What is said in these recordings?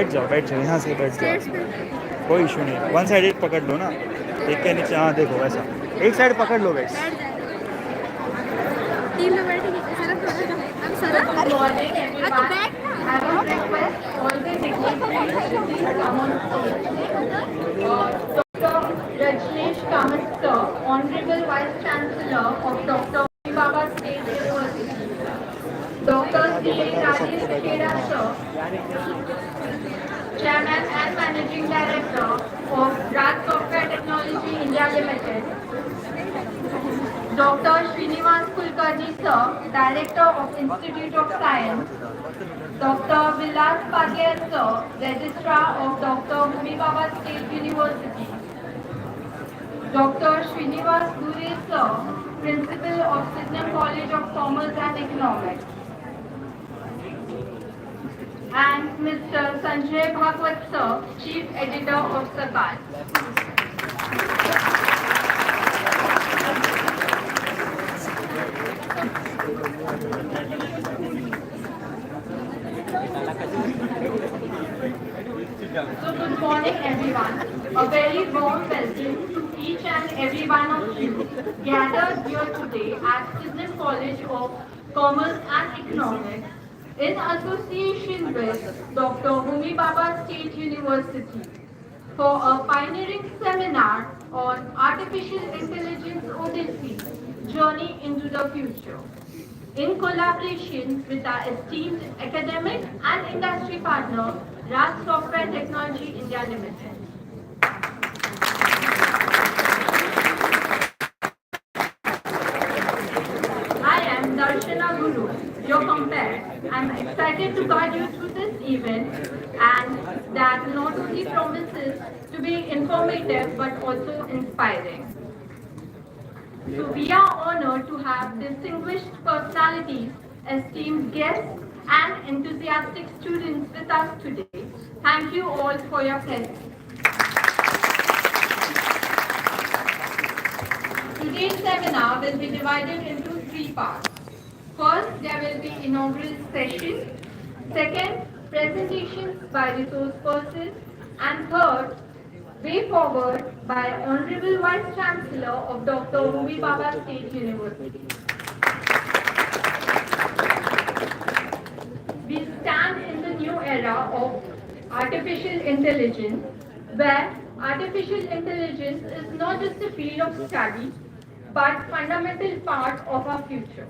बैठ जाओ यहाँ से बैठ जाओ, कोई इशू नहीं है। वन साइडेड पकड़ लो ना, एक के नीचे, हाँ देखो वैसा एक साइड पकड़ लो गाइस। टीम में बैठेंगे हम sir Rajneesh Kamaster, Honorable Vice Chancellor of Dr. Baba State University, Dr. C.A. Rajesh Khera Sir, Chairman and Managing Director of Raj Software Technology India Limited, Dr. Srinivas Kulkarni Sir, Director of Institute of Science, Dr. Vilas Paghel Sir, Registrar of Dr. Homi Baba State University, Dr. Srinivas Dure Sir, Principal of Sydenham College of Commerce and Economics, and Mr. Sanjay Bhagwat Sir, Chief Editor of Sakal. So good morning everyone. A very warm welcome to each and every one of you gathered here today at Sydenham College of Commerce and Economics in association with Dr. Homi Baba State University for a pioneering seminar on Artificial Intelligence Odyssey, Journey into the Future, in collaboration with our esteemed academic and industry partner, Raj Software Technology India Limited. I am Darshana Guru, your compare. I am excited to guide you through this event, and that not only promises to be informative but also inspiring. So we are honored to have distinguished personalities, esteemed guests, and enthusiastic students with us today. Thank you all for your presence. Today's seminar will be divided into 3 parts. First, there will be inaugural session. Second, presentations by resource persons. And third, way forward by Honorable Vice Chancellor of Dr. Homi Baba State University. We stand in the new era of artificial intelligence, where artificial intelligence is not just a field of study, but fundamental part of our future.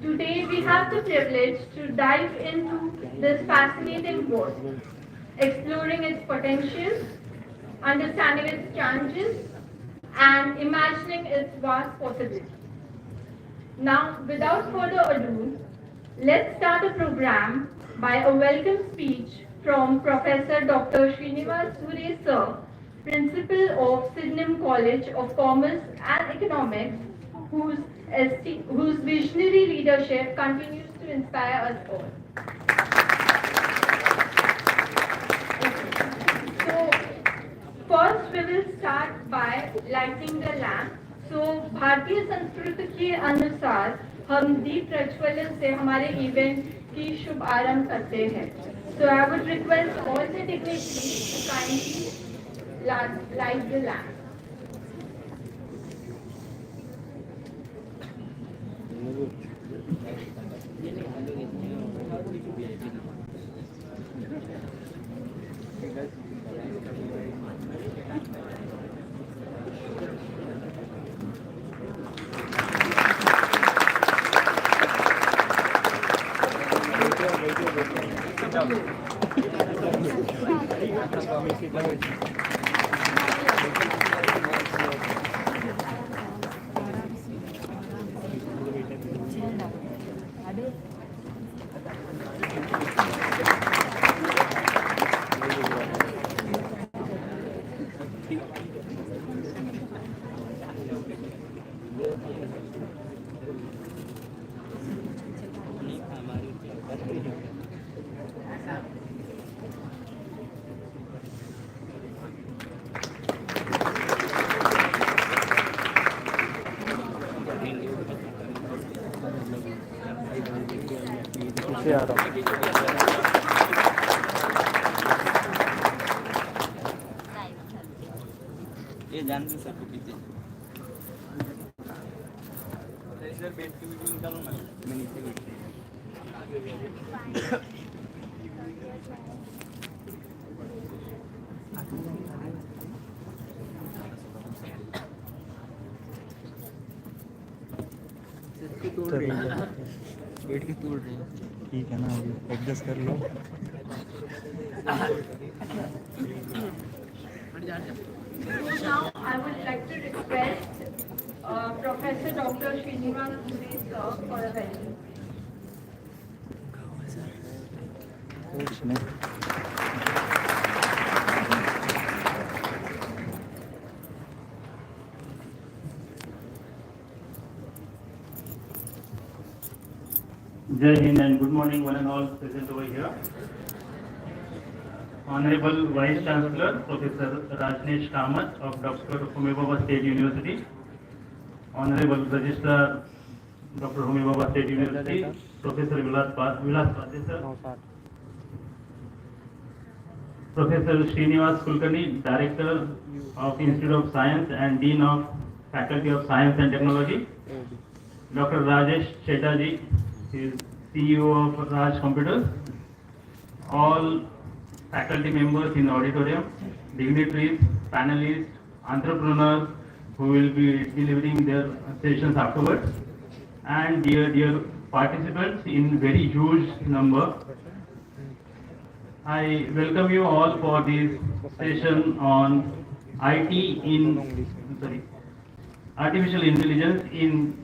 Today, we have the privilege to dive into this fascinating world, exploring its potential, understanding its challenges, and imagining its vast possibilities. Now, without further ado, let's start the program by a welcome speech from Professor Dr. Srinivas Dure Sir, Principal of Sydenham College of Commerce and Economics, whose visionary leadership continues to inspire us all. So, first we will start by lighting the lamp. So, भारतीय संस्कृति के अनुसार हम दीप प्रज्वलन से हमारे event की शुभ आरंभ करते हैं. So, I would request all the dignitaries to kindly light the lamp. पीछे आ रहा हूँ। ये जानते सर को पीछे सर बैठ के वीडियो निकालो ना मैं नीचे बैठ तोड़ रही है बैठ के तोड़ रही है ठीक है ना अभी एडजस्ट कर लो Now I would like to request Professor Dr. Srinivas Dubey sir for a welcome. कुछ नहीं Jai Hind and good morning one and all present over here. Honorable Vice Chancellor Professor Rajneesh Kamath of Dr. Homi Bhabha State University, Honorable Registrar Dr. Homi Bhabha State University, Professor Vilas Padesar, Professor Srinivas Kulkarni, Director of Institute of Science and Dean of Faculty of Science and Technology, Dr. Rajesh Chetterjee, he is CEO of Raj Computers, all faculty members in the auditorium, dignitaries, panelists, entrepreneurs who will be delivering their sessions afterwards, and dear participants in very huge number. I welcome you all for this session on artificial intelligence in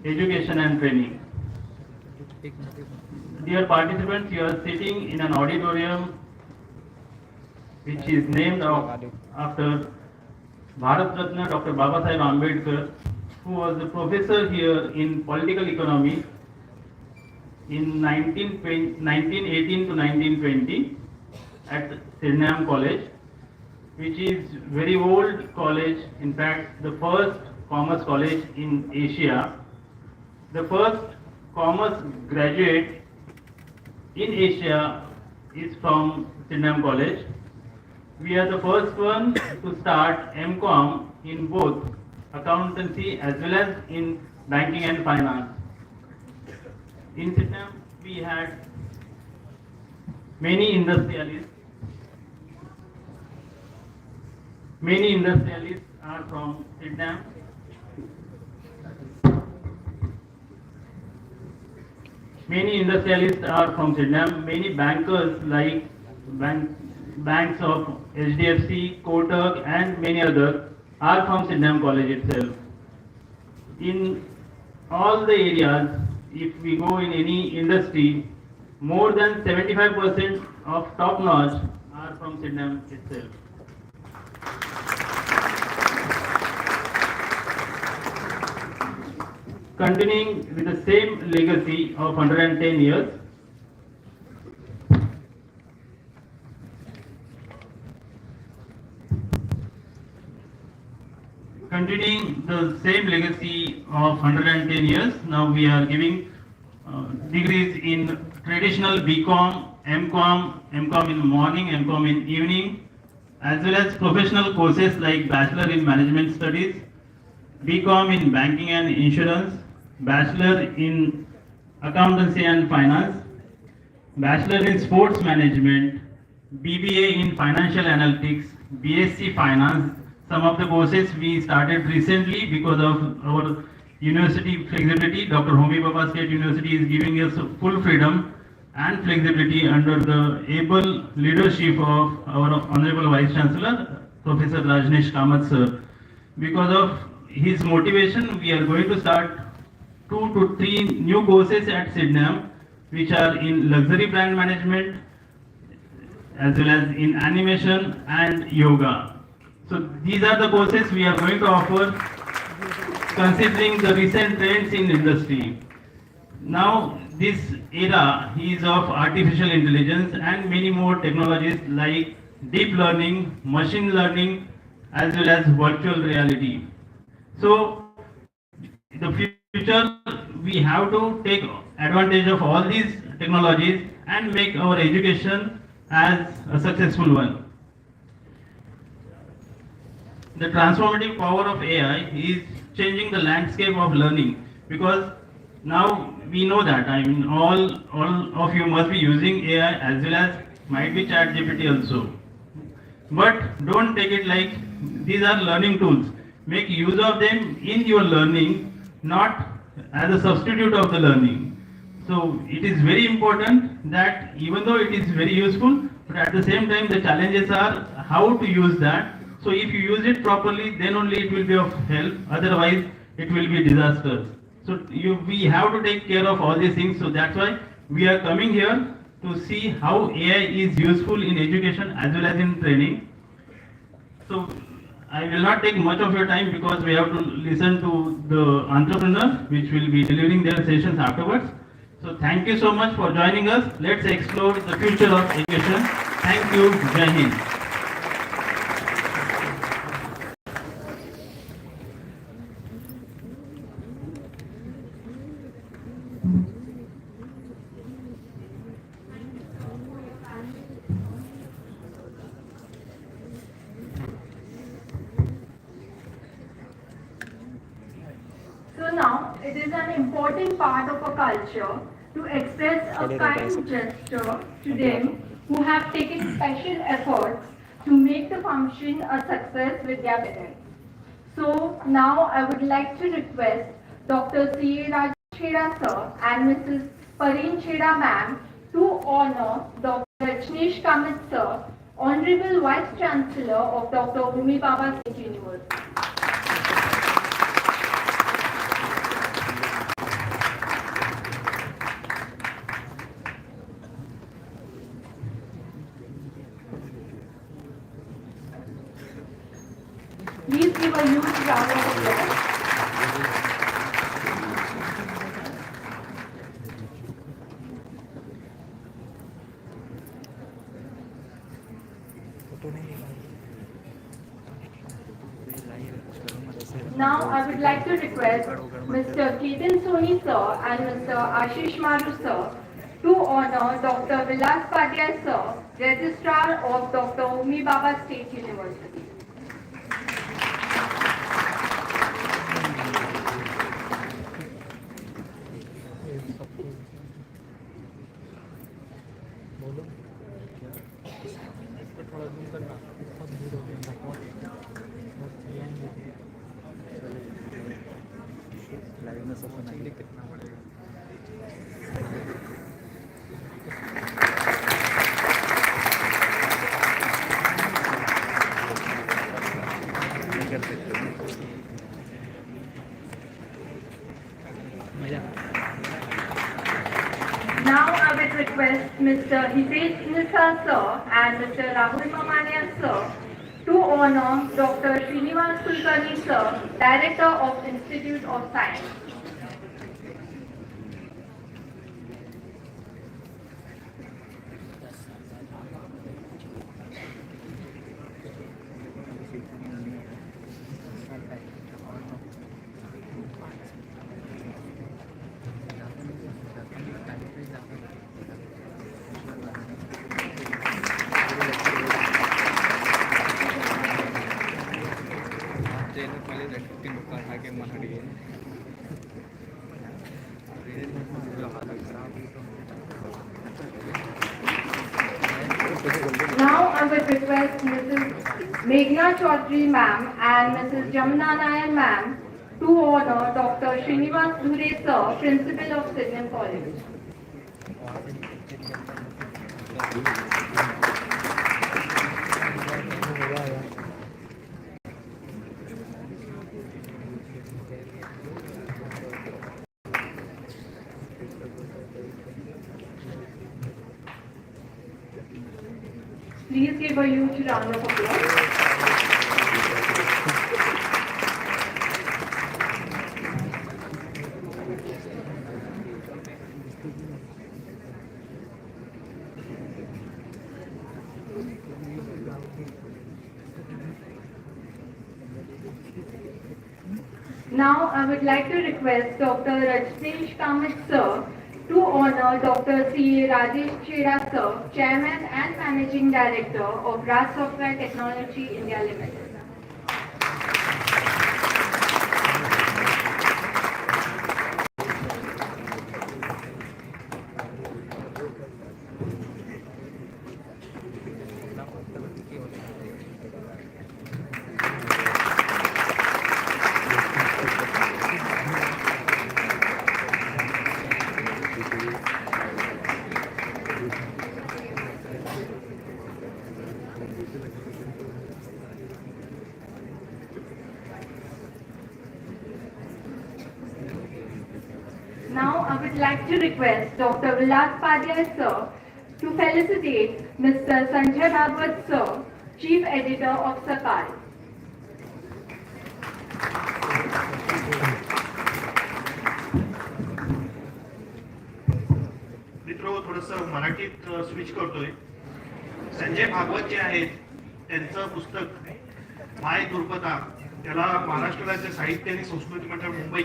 education and training. Dear participants, you are sitting in an auditorium which is named after Bharat Ratna Dr. Babasaheb Ambedkar, who was a professor here in political economy in 1918 to 1920 at Sirnam College, which is very old college, in fact the first commerce college in Asia, the first commerce graduate in Asia is from Sirnam College. We are the first one to start MCOM in both accountancy as well as in banking and finance. In Sirnam we had many industrialists. Many industrialists are from Sirnam. Many industrialists are from Sirnam. Many bankers like banks of SDFC, Kotak and many others are from Sirnam College itself. In all the areas, if we go in any industry, more than 75% of top notch are from Sirnam itself. Continuing with the same legacy of 110 years, now we are giving degrees in traditional BCom, MCom in the morning, MCom in evening, as well as professional courses like Bachelor in Management Studies, BCom in Banking and Insurance, Bachelor in Accountancy and Finance, Bachelor in Sports Management, BBA in Financial Analytics, BSc Finance. Some of the courses we started recently because of our university flexibility. Dr. Homi Bhabha State University is giving us full freedom and flexibility under the able leadership of our Honorable Vice Chancellor, Professor Rajneesh Kamath sir. Because of his motivation, we are going to start 2 to 3 new courses at Sirnam, which are in luxury brand management as well as in animation and yoga. So these are the courses we are going to offer considering the recent trends in industry. Now this era is of artificial intelligence and many more technologies like deep learning, machine learning as well as virtual reality. So in the future we have to take advantage of all these technologies and make our education as a successful one. the transformative power of AI is changing the landscape of learning, because now we know that, I mean, all of you must be using AI as well as might be ChatGPT also. But don't take it like these are learning tools. Make use of them in your learning, not as a substitute of the learning. So it is very important that even though it is very useful, but at the same time the challenges are how to use that. So if you use it properly, then only it will be of help. Otherwise, it will be disastrous. So we have to take care of all these things. So that's why we are coming here to see how AI is useful in education as well as in training. So I will not take much of your time because we have to listen to the entrepreneurs which will be delivering their sessions afterwards. So thank you so much for joining us. Let's explore the future of education. Thank you. Jai Hind. So now, it is an important part of a culture to express a kind gesture to them who have taken special efforts to make the function a success with their parents. So now I would like to request Dr. C. Raj Chheda sir and Mrs. Pareen Chheda ma'am to honor Dr. Rajneesh Kamath sir, Honorable Vice Chancellor of Dr. Homi Bhabha State University. Please give a huge round of applause. Now I would like to request Mr. Ketan Soni sir and Mr. Ashish Maru sir to honor Dr. Vilas Padhyay sir, Registrar of Dr. Homi Bhabha State University. Now I would request Mr. Hitesh Nisa sir and Mr. Rahul Mamania sir to honor Dr. Srinivas Kulkarni sir, Director of Institute of Science. Now I would request Mrs. Meghna Chaudhary ma'am and Mrs. Jamuna Nayan ma'am to honor Dr. Srinivas Dhure sir, Principal of Sidney College. Please give a huge round of applause. Now I would like to request Dr. Rajneesh Kamath sir to honor Dr. C. Rajesh Chheda sir, Chairman and Managing Director of Raj Software Technology India Limited. I would like to request Dr. Vilas Padya sir to felicitate Mr. Sanjay Bhagwat sir, Chief Editor of Sakal. मित्र थोडंसं मराठीत switch करतोय. संजय भागवत जे आहेत त्यांचं पुस्तक my दुर्पदा, त्याला महाराष्ट्र राज्य साहित्य आणि संस्कृती मंडळ मुंबई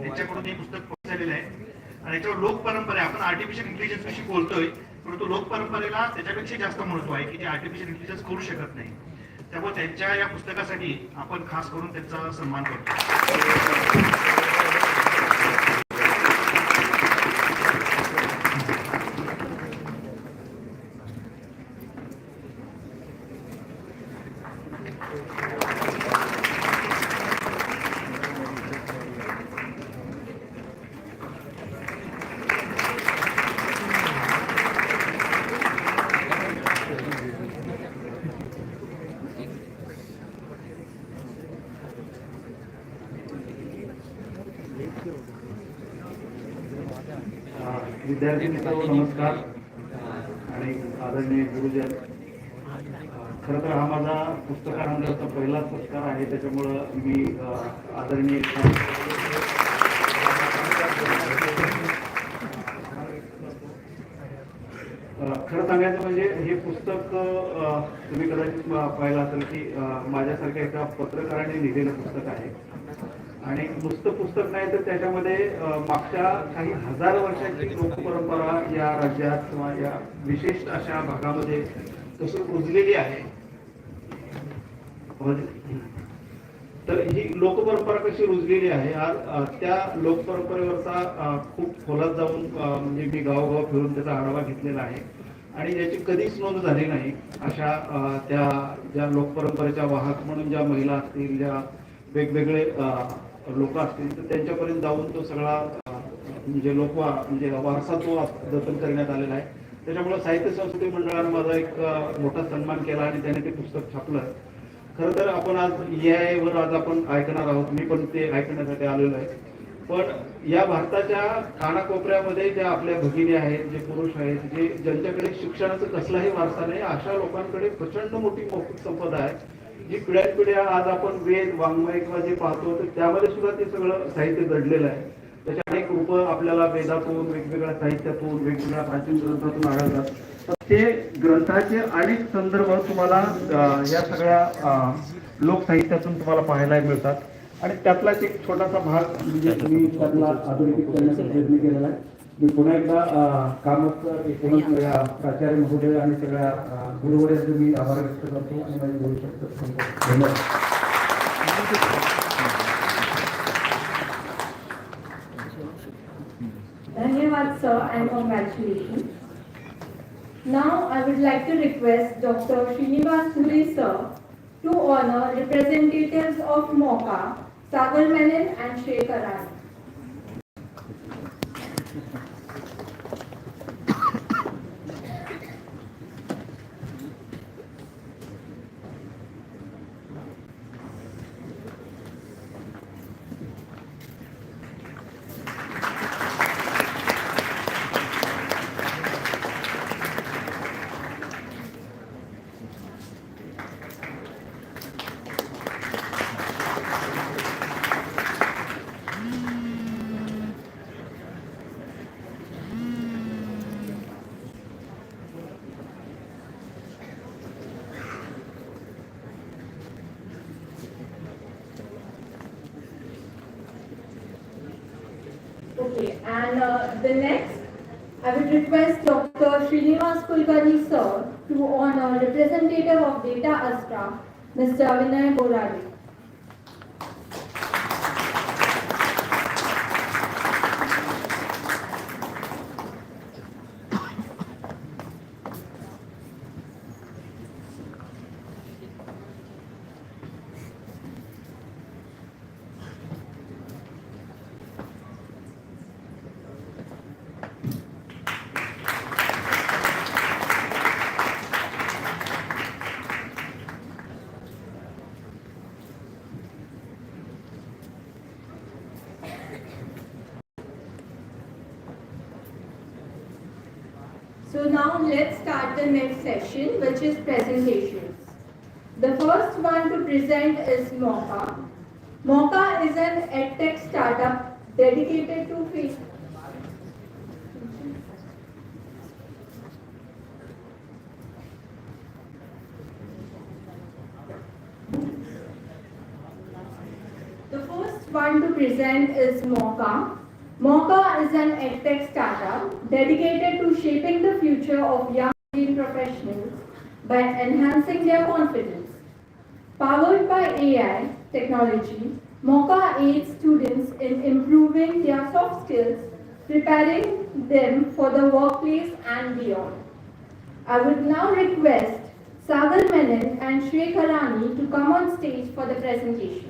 यांच्याकडून हे पुस्तक पोहोचलेलं आहे. आणि याच्यावर लोक परंपरा, आपण आर्टिफिशियल इंटेलिजन्स विषयी बोलतोय, परंतु लोक परंपरेला त्याच्यापेक्षा जास्त महत्व आहे की जे आर्टिफिशियल इंटेलिजन्स करू शकत नाही. त्यामुळे त्यांच्या या पुस्तकासाठी आपण खास करून त्यांचा सन्मान करतो. विद्यार्थी मित्रांनो नमस्कार आणि आदरणीय गुरुजन. खरं तर हा माझा पुस्तकानंतरचा पहिला सत्कार आहे, त्याच्यामुळं मी आदरणीय खरं सांगायचं म्हणजे हे पुस्तक तुम्ही कदाचित पाहिलं असेल की माझ्यासारख्या एका पत्रकाराने लिहिलेलं पुस्तक आहे. आणि नुसतं पुस्तक नाही तर त्याच्यामध्ये मागच्या काही हजार वर्षांची लोकपरंपरा या राज्यात किंवा या विशिष्ट अशा भागामध्ये कशी रुजलेली आहे, तर ही लोकपरंपरा कशी रुजलेली आहे, आज त्या लोकपरंपरेवरचा खूप खोलात जाऊन म्हणजे मी गावोगाव फिरून त्याचा आढावा घेतलेला आहे. आणि याची कधीच नोंद झाली नाही अशा त्या ज्या लोकपरंपरेच्या वाहक म्हणून ज्या महिला असतील, ज्या वेगवेगळे लोक असतील, तर त्यांच्यापर्यंत जाऊन तो सगळा म्हणजे म्हणजे वारसा तो जतन करण्यात आलेला आहे. त्याच्यामुळे साहित्य संस्कृती मंडळानं माझा एक मोठा सन्मान केला आणि त्याने ते पुस्तक छापलं. खरं तर आपण आज AI वर आज आपण ऐकणार आहोत, मी पण ते ऐकण्यासाठी आलेलो आहे. पण या भारताच्या कानाकोपऱ्यामध्ये ज्या आपल्या भगिनी आहेत, जे पुरुष आहेत, ज्यांच्याकडे शिक्षणाचा कसलाही वारसा नाही, अशा लोकांकडे प्रचंड मोठी मौखिक संपदा आहे, जी पिढ्यानपिढ्या आज आपण वेद वाङ्मय किंवा जे पाहतो तर त्यामध्ये सुद्धा ते सगळं साहित्य दडलेलं आहे. त्याच्या अनेक रूपं आपल्याला वेदातून, वेगवेगळ्या साहित्यातून, वेगवेगळ्या प्राचीन ग्रंथातून आढळतात. तर ते ग्रंथाचे अनेक संदर्भ तुम्हाला या सगळ्या लोकसाहित्यातून तुम्हाला पाहायला मिळतात. आणि त्यातलाच एक छोटासा भाग म्हणजे मी त्यातला अधोरेखित करण्याचा प्रयत्न केलेला आहे. मी पुन्हा एकदा कामच एकूणच या प्राचार्य महोदय आणि सगळ्या गुरुवर्यांचे मी आभार व्यक्त करतो आणि माझे बोलू शकतो. धन्यवाद. Dhanyawad sir and congratulations. Now I would like to request Dr. Srinivas Puri sir to honor representatives of Mocha, Sagar Menon and Shekaran. Okay, and the next, I would request Dr. Srinivas Kulkarni sir to honor representative of Data Astra, Mr. Vinay Borade. So now let's start the next session, which is presentations. The first one to present is Mocha. Mocha is an edtech startup dedicated to The first one to present is Mocha. Mocha is an edtech startup dedicated to shaping the future of young Indian professionals by enhancing their confidence. Powered by AI technology, Mocha aids students in improving their soft skills, preparing them for the workplace and beyond. I would now request Sagar Menon and Shrey Kharani to come on stage for the presentation.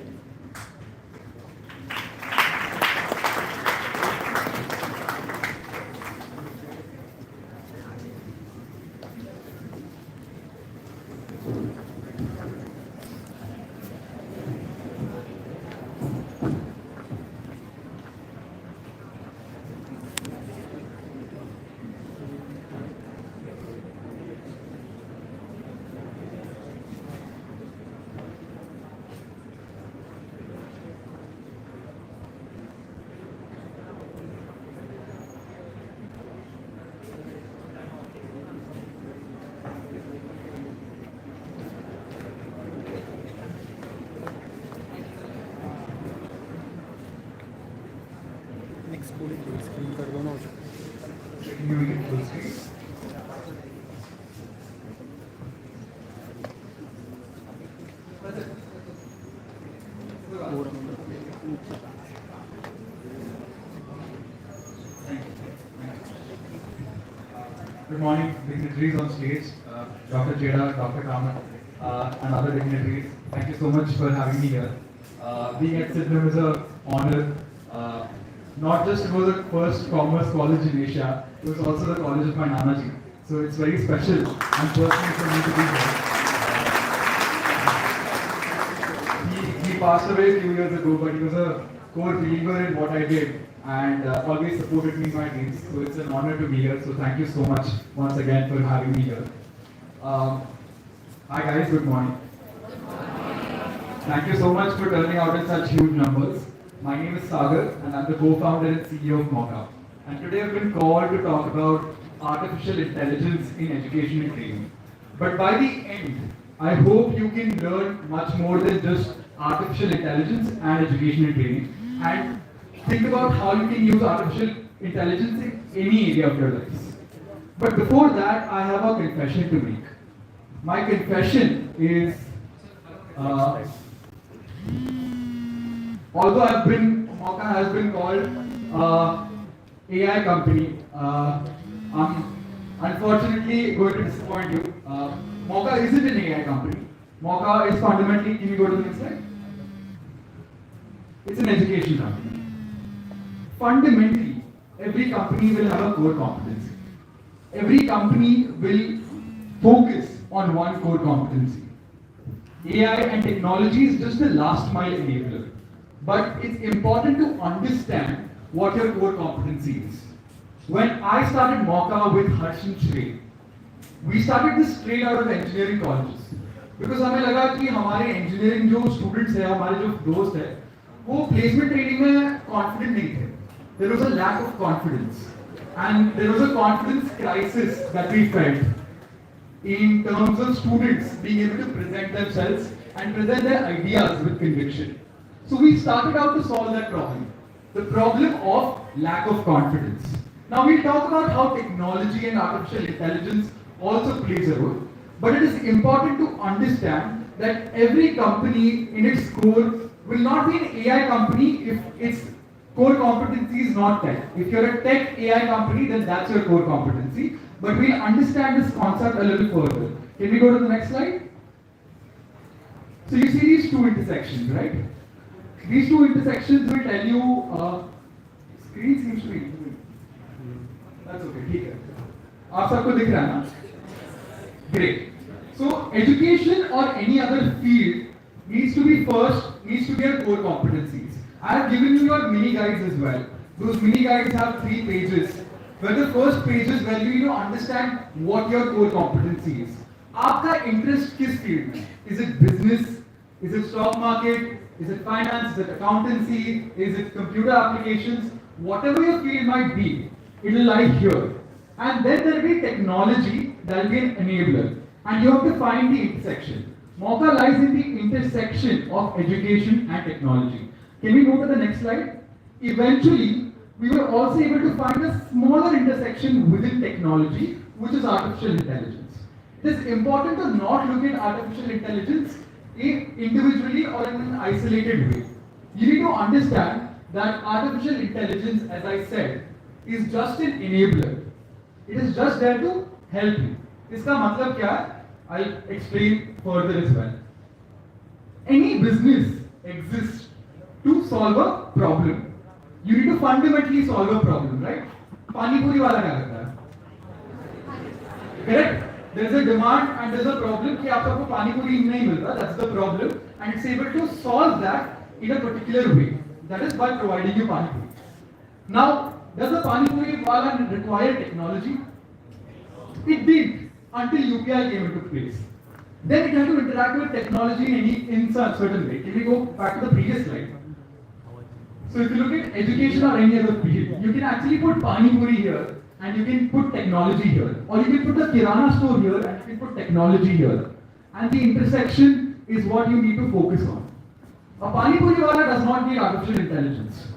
Screen कर दो ना Good morning, dignitaries on stage, Dr. Jeda, Dr. Kamat, and other dignitaries. Thank you so much for having me here. Being at Sydenham is an honor. Not just it was the first commerce college in Asia, it was also the college of my Nanaji. So it's very special and personal for me to be here. He passed away a few years ago, but he was a core believer in what I did and always supported me in my dreams. So it's an honor to be here. So thank you so much once again for having me here. Hi guys, good morning. Thank you so much for turning out in such huge numbers. My name is Sagar and I'm the co-founder and CEO of Mocha. And today I've been called to talk about artificial intelligence in education and training. But by the end, I hope you can learn much more than just artificial intelligence and education and training. And think about how you can use artificial intelligence in any area of your lives. But before that, I have a confession to make. My confession is, although Mocha has been called AI company, I'm unfortunately going to disappoint you. Mocha isn't an AI company. Mocha is fundamentally, can you go to the next slide? It's an education company. Fundamentally, every company will have a core competency. Every company will focus on one core competency. AI and technology is just the last mile enabler. But it's important to understand what your core competency is. When I started Mocha with Harsh and Shrey, we started this straight out of engineering colleges. Because हमें लगा कि हमारे engineering जो students हैं, हमारे जो दोस्त हैं, वो placement training में confident नहीं थे. There was a lack of confidence. And there was a confidence crisis that we felt in terms of students being able to present themselves and present their ideas with conviction. So we started out to solve that problem. The problem of lack of confidence. Now we'll talk about how technology and artificial intelligence also plays a role. But it is important to understand that every company in its core will not be an AI company if its core competency is not tech. If you're a tech AI company, then that's your core competency. But we'll understand this concept a little further. Can we go to the next slide? So you see these two intersections, right? These two intersections will tell you, screen seems to be, that's okay, ठीक है. आप सबको दिख रहा है ना? Great. So education or any other field needs to be your core competencies. I have given you your mini guides as well. Those mini guides have 3 pages where the first page is where you need to understand what your core competency is. आपका interest किस field में? Is it business? Is it stock market? Is it finance? Is it accountancy? Is it computer applications? Whatever your field might be, it will lie here. And then there will be technology that will be an enabler. And you have to find the intersection. Mauka lies in the intersection of education and technology. Can we go to the next slide? Eventually, we were also able to find a smaller intersection within technology, which is artificial intelligence. It is important to not look at artificial intelligence individually or in an isolated way. You need to understand that artificial intelligence, as I said, is just an enabler. It is just there to help you. इसका मतलब क्या है? I'll explain further as well. Any business exists to solve a problem. You need to fundamentally solve a problem, right? पानी पूरी वाला क्या करता है? Correct? There is a demand and there is a problem कि आप सबको पानी पूरी नहीं मिलता. That's the problem, and it's able to solve that in a particular way. That is by providing you pani puri. Now, does the pani puri wala require technology? It did until UPI came into place. Then it had to interact with technology in some certain way. Can we go back to the previous slide? So if you look at education or any other field, you can actually put pani puri here and you can put technology here. Or you can put a kirana store here and you can put technology here. And the intersection is what you need to focus on. A pani puri wala does not need artificial intelligence.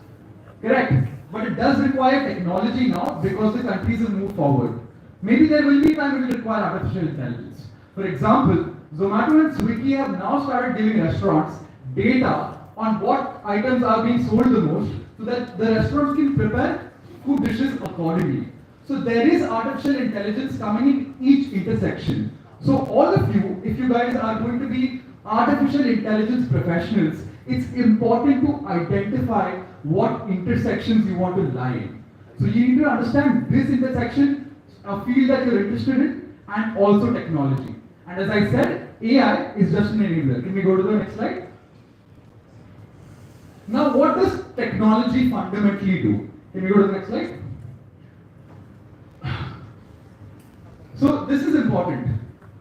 Correct? But it does require technology now because the countries have moved forward. Maybe there will be time it will require artificial intelligence. For example, Zomato and Swiggy have now started giving restaurants data on what items are being sold the most so that the restaurants can prepare food dishes accordingly. So there is artificial intelligence coming in each intersection. So all of you, if you guys are going to be artificial intelligence professionals, it's important to identify what intersections you want to lie in. So you need to understand this intersection, a field that you're interested in, and also technology. And as I said, AI is just an enabler. Can we go to the next slide? Now, what does technology fundamentally do? Can we go to the next slide? So this is important.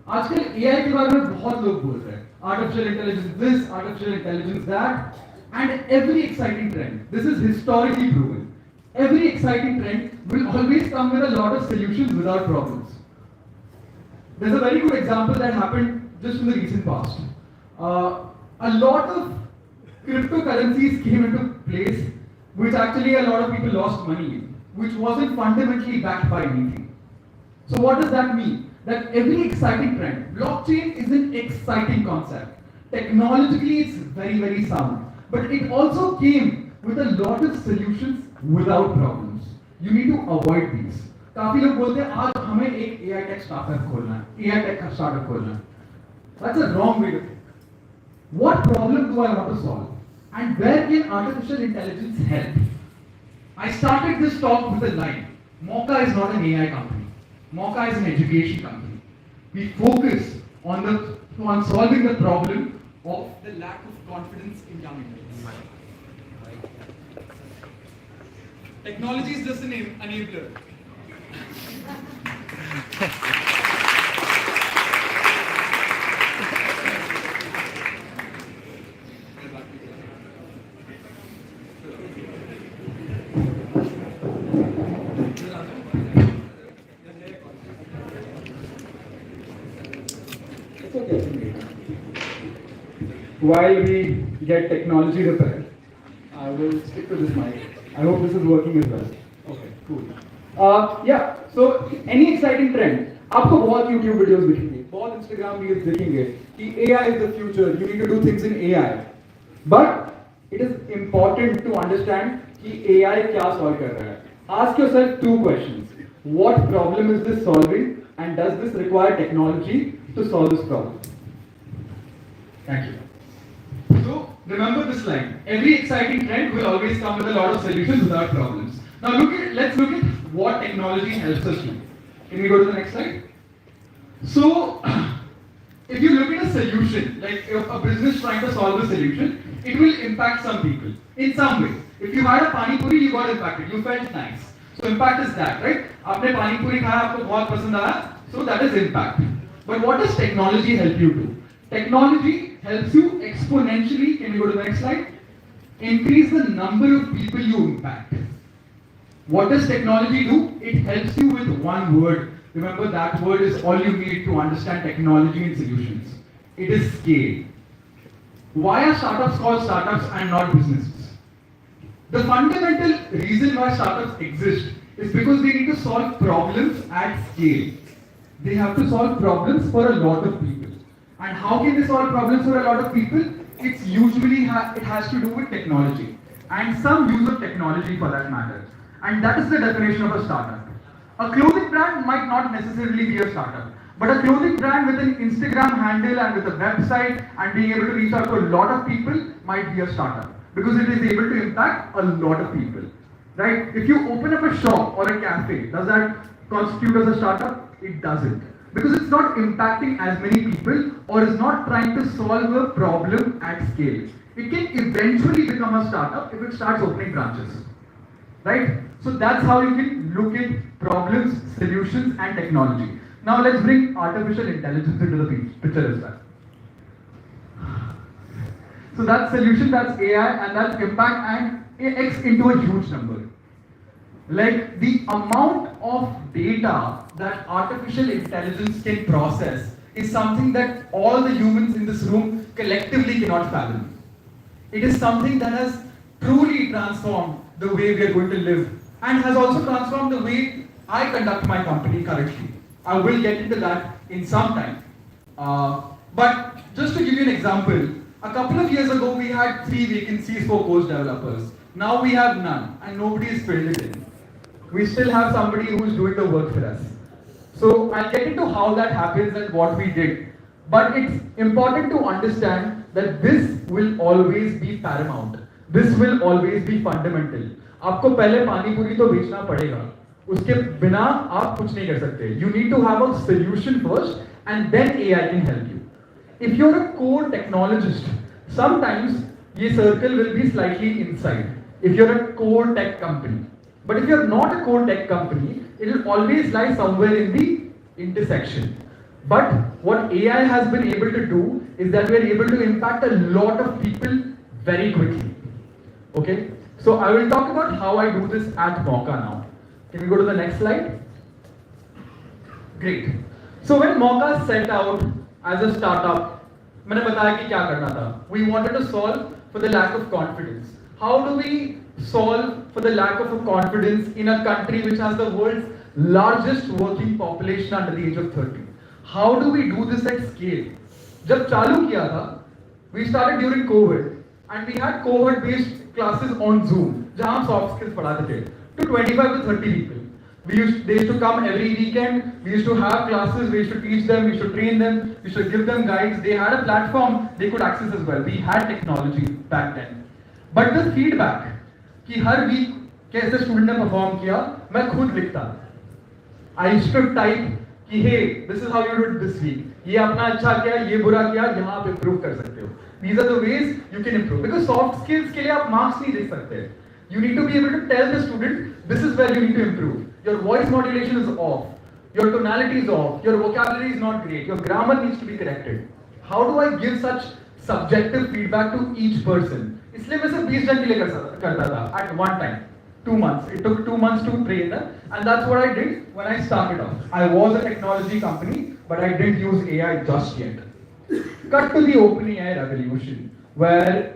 आजकल AI के बारे में बहुत लोग बोल रहे हैं. Artificial intelligence this, artificial intelligence that, and every exciting trend. This is historically proven. Every exciting trend will always come with a lot of solutions without problems. There's a very good example that happened just in the recent past. A lot of cryptocurrencies came into place, which actually a lot of people lost money in, which wasn't fundamentally backed by anything. So what does that mean? That every exciting trend, blockchain is an exciting concept. Technologically, it's very, very sound. But it also came with a lot of solutions without problems. You need to avoid these. काफी लोग बोलते हैं आज हमें एक AI tech startup खोलना है, AI tech startup खोलना है. That's a wrong way to think. What problem do I want to solve? And where can artificial intelligence help? I started this talk with a line. Mauka is not an AI company. Mauka is an education company. We focus on solving the problem of the lack of confidence in young Indians. Technology is just an enabler. While we get technology repaired, I will stick to this mic. I hope this is working as well. Okay, cool. Yeah, so any exciting trend, आपको बहुत YouTube videos दिखेंगे, बहुत Instagram reels दिखेंगे कि AI is the future, you need to do things in AI. But it is important to understand कि AI क्या solve कर रहा है. Ask yourself two questions. What problem is this solving, and does this require technology to solve this problem? Thank you. So remember this line. Every exciting trend will always come with a lot of solutions without problems. Now let's look at what technology helps us do. Can we go to the next slide? So if you look at a solution, like if a business trying to solve a solution, it will impact some people in some way. If you had a pani puri, you got impacted. You felt nice. So impact is that, right? आपने पानी पूरी खाया, आपको बहुत पसंद आया, so that is impact. But what does technology help you do? Technology helps you exponentially, can you go to the next slide? Increase the number of people you impact. What does technology do? It helps you with one word. Remember, that word is all you need to understand technology and solutions. It is scale. Why are startups called startups and not businesses? The fundamental reason why startups exist is because they need to solve problems at scale. They have to solve problems for a lot of people. And how can they solve problems for a lot of people? It's usually it has to do with technology and some use of technology for that matter. And that is the definition of a startup. A clothing brand might not necessarily be a startup, but a clothing brand with an Instagram handle and with a website and being able to reach out to a lot of people might be a startup because it is able to impact a lot of people. Right? If you open up a shop or a cafe, does that constitute as a startup? It doesn't. Because it's not impacting as many people or is not trying to solve a problem at scale. It can eventually become a startup if it starts opening branches. Right? So that's how you can look at problems, solutions and technology. Now let's bring artificial intelligence into the picture as well. So that's solution, that's AI and that's impact and X into a huge number. Like the amount of data that artificial intelligence can process is something that all the humans in this room collectively cannot fathom. It is something that has truly transformed the way we are going to live and has also transformed the way I conduct my company currently. I will get into that in some time. But just to give you an example, a couple of years ago we had 3 vacancies for course developers. Now we have none and nobody is filled it in. We still have somebody who is doing the work for us. So I'll get into how that happens and what we did. But it's important to understand that this will always be paramount. This will always be fundamental. आपको पहले पानी पूरी तो बेचना पड़ेगा. उसके बिना आप कुछ नहीं कर सकते. You need to have a solution first and then AI can help you. If you're a core technologist, sometimes ये circle will be slightly inside. If you're a core tech company. But if you're not a core tech company, it will always lie somewhere in the intersection. But what AI has been able to do is that we are able to impact a lot of people very quickly. Okay? So I will talk about how I do this at Mauka now. Can we go to the next slide? Great. So when Mauka set out as a startup, मैंने बताया कि क्या करना था. We wanted to solve for the lack of confidence. How do we solve for the lack of a confidence in a country which has the world's largest working population under the age of 30? How do we do this at scale? जब चालू किया था, we started during COVID and we had cohort-based classes on Zoom, जहाँ हम soft skills पढ़ाते थे to 25 to 30 people. They used to come every weekend. We used to have classes. We used to teach them. We used to train them. We used to give them guides. They had a platform they could access as well. We had technology back then. But the feedback कि हर week कैसे student ने perform किया मैं खुद लिखता. I used to type कि hey, this is how you did this week. ये अपना अच्छा किया, ये बुरा किया, यहाँ आप improve कर सकते हो. These are the ways you can improve. Because soft skills के लिए आप marks नहीं दे सकते. You need to be able to tell the student this is where you need to improve. Your voice modulation is off. Your tonality is off. Your vocabulary is not great. Your grammar needs to be corrected. How do I give such subjective feedback to each person? इसलिए मैं सिर्फ 20 जन के लिए करता था at one time. 2 months. It took 2 months to train them, and that's what I did when I started off. I was a technology company, but I didn't use AI just yet. Cut to the OpenAI revolution, where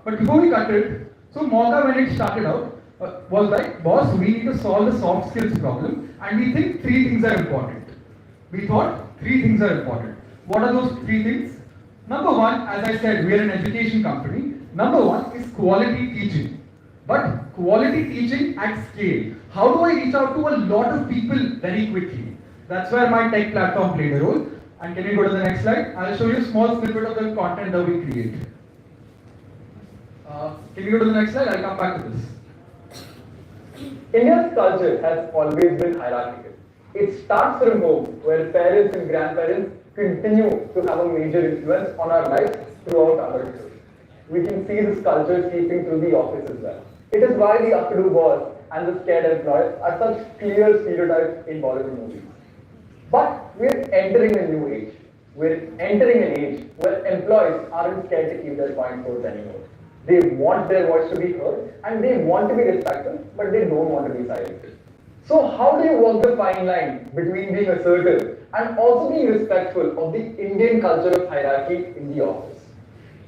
but before we cut it, so Mauka when it started out was like, boss, we need to solve the soft skills problem, and we think 3 things are important. We thought 3 things are important. What are those 3 things? Number 1, as I said, we are an education company. Number 1 is quality teaching. But quality teaching at scale. How do I reach out to a lot of people very quickly? That's where my tech platform played a role. And can you go to the next slide? I'll show you a small snippet of the content that we create. Can you go to the next slide? I'll come back to this. India's culture has always been hierarchical. It starts from home, where parents and grandparents continue to have a major influence on our lives throughout adulthood. We can see this culture seeping through the office as well. It is why the up-to-do boss and the scared employee are such clear stereotypes in Bollywood movies. But we're entering a new age. We're entering an age where employees aren't scared to keep their point forth anymore. They want their voice to be heard and they want to be respected, but they don't want to be silenced. So how do you walk the fine line between being assertive and also being respectful of the Indian culture of hierarchy in the office?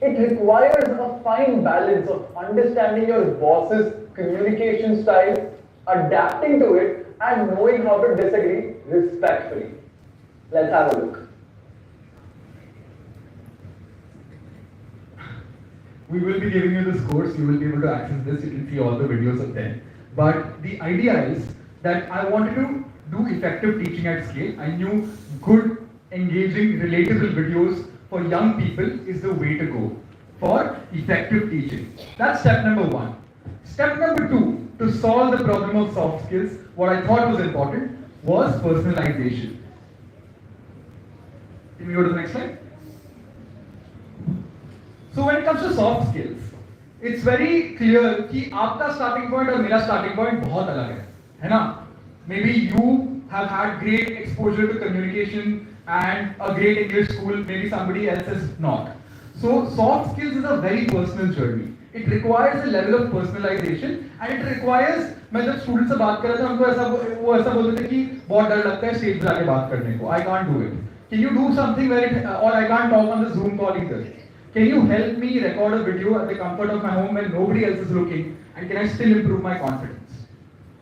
It requires a fine balance of understanding your boss's communication style, adapting to it, and knowing how to disagree respectfully. Let's have a look. We will be giving you this course, you will be able to access this, you can see all the videos of them. But the idea is that I wanted to do effective teaching at scale. I knew good, engaging, relatable videos for young people is the way to go for effective teaching. That's step number one. Step number two, to solve the problem of soft skills, what I thought was important was personalization. Can we go to the next slide? So when it comes to soft skills, it's very clear कि आपका starting point और मेरा starting point बहुत अलग है ना? Maybe you have had great exposure to communication and a great English school, maybe somebody else is not. So soft skills is a very personal journey. It requires a level of personalization and it requires, मैं जब students से बात कर रहा था उनको वो ऐसा बोलते थे कि बहुत डर लगता है stage पे जाके बात करने को. I can't do it. Can you do something where it, or I can't talk on the Zoom call either. Can you help me record a video at the comfort of my home when nobody else is looking, and can I still improve my confidence?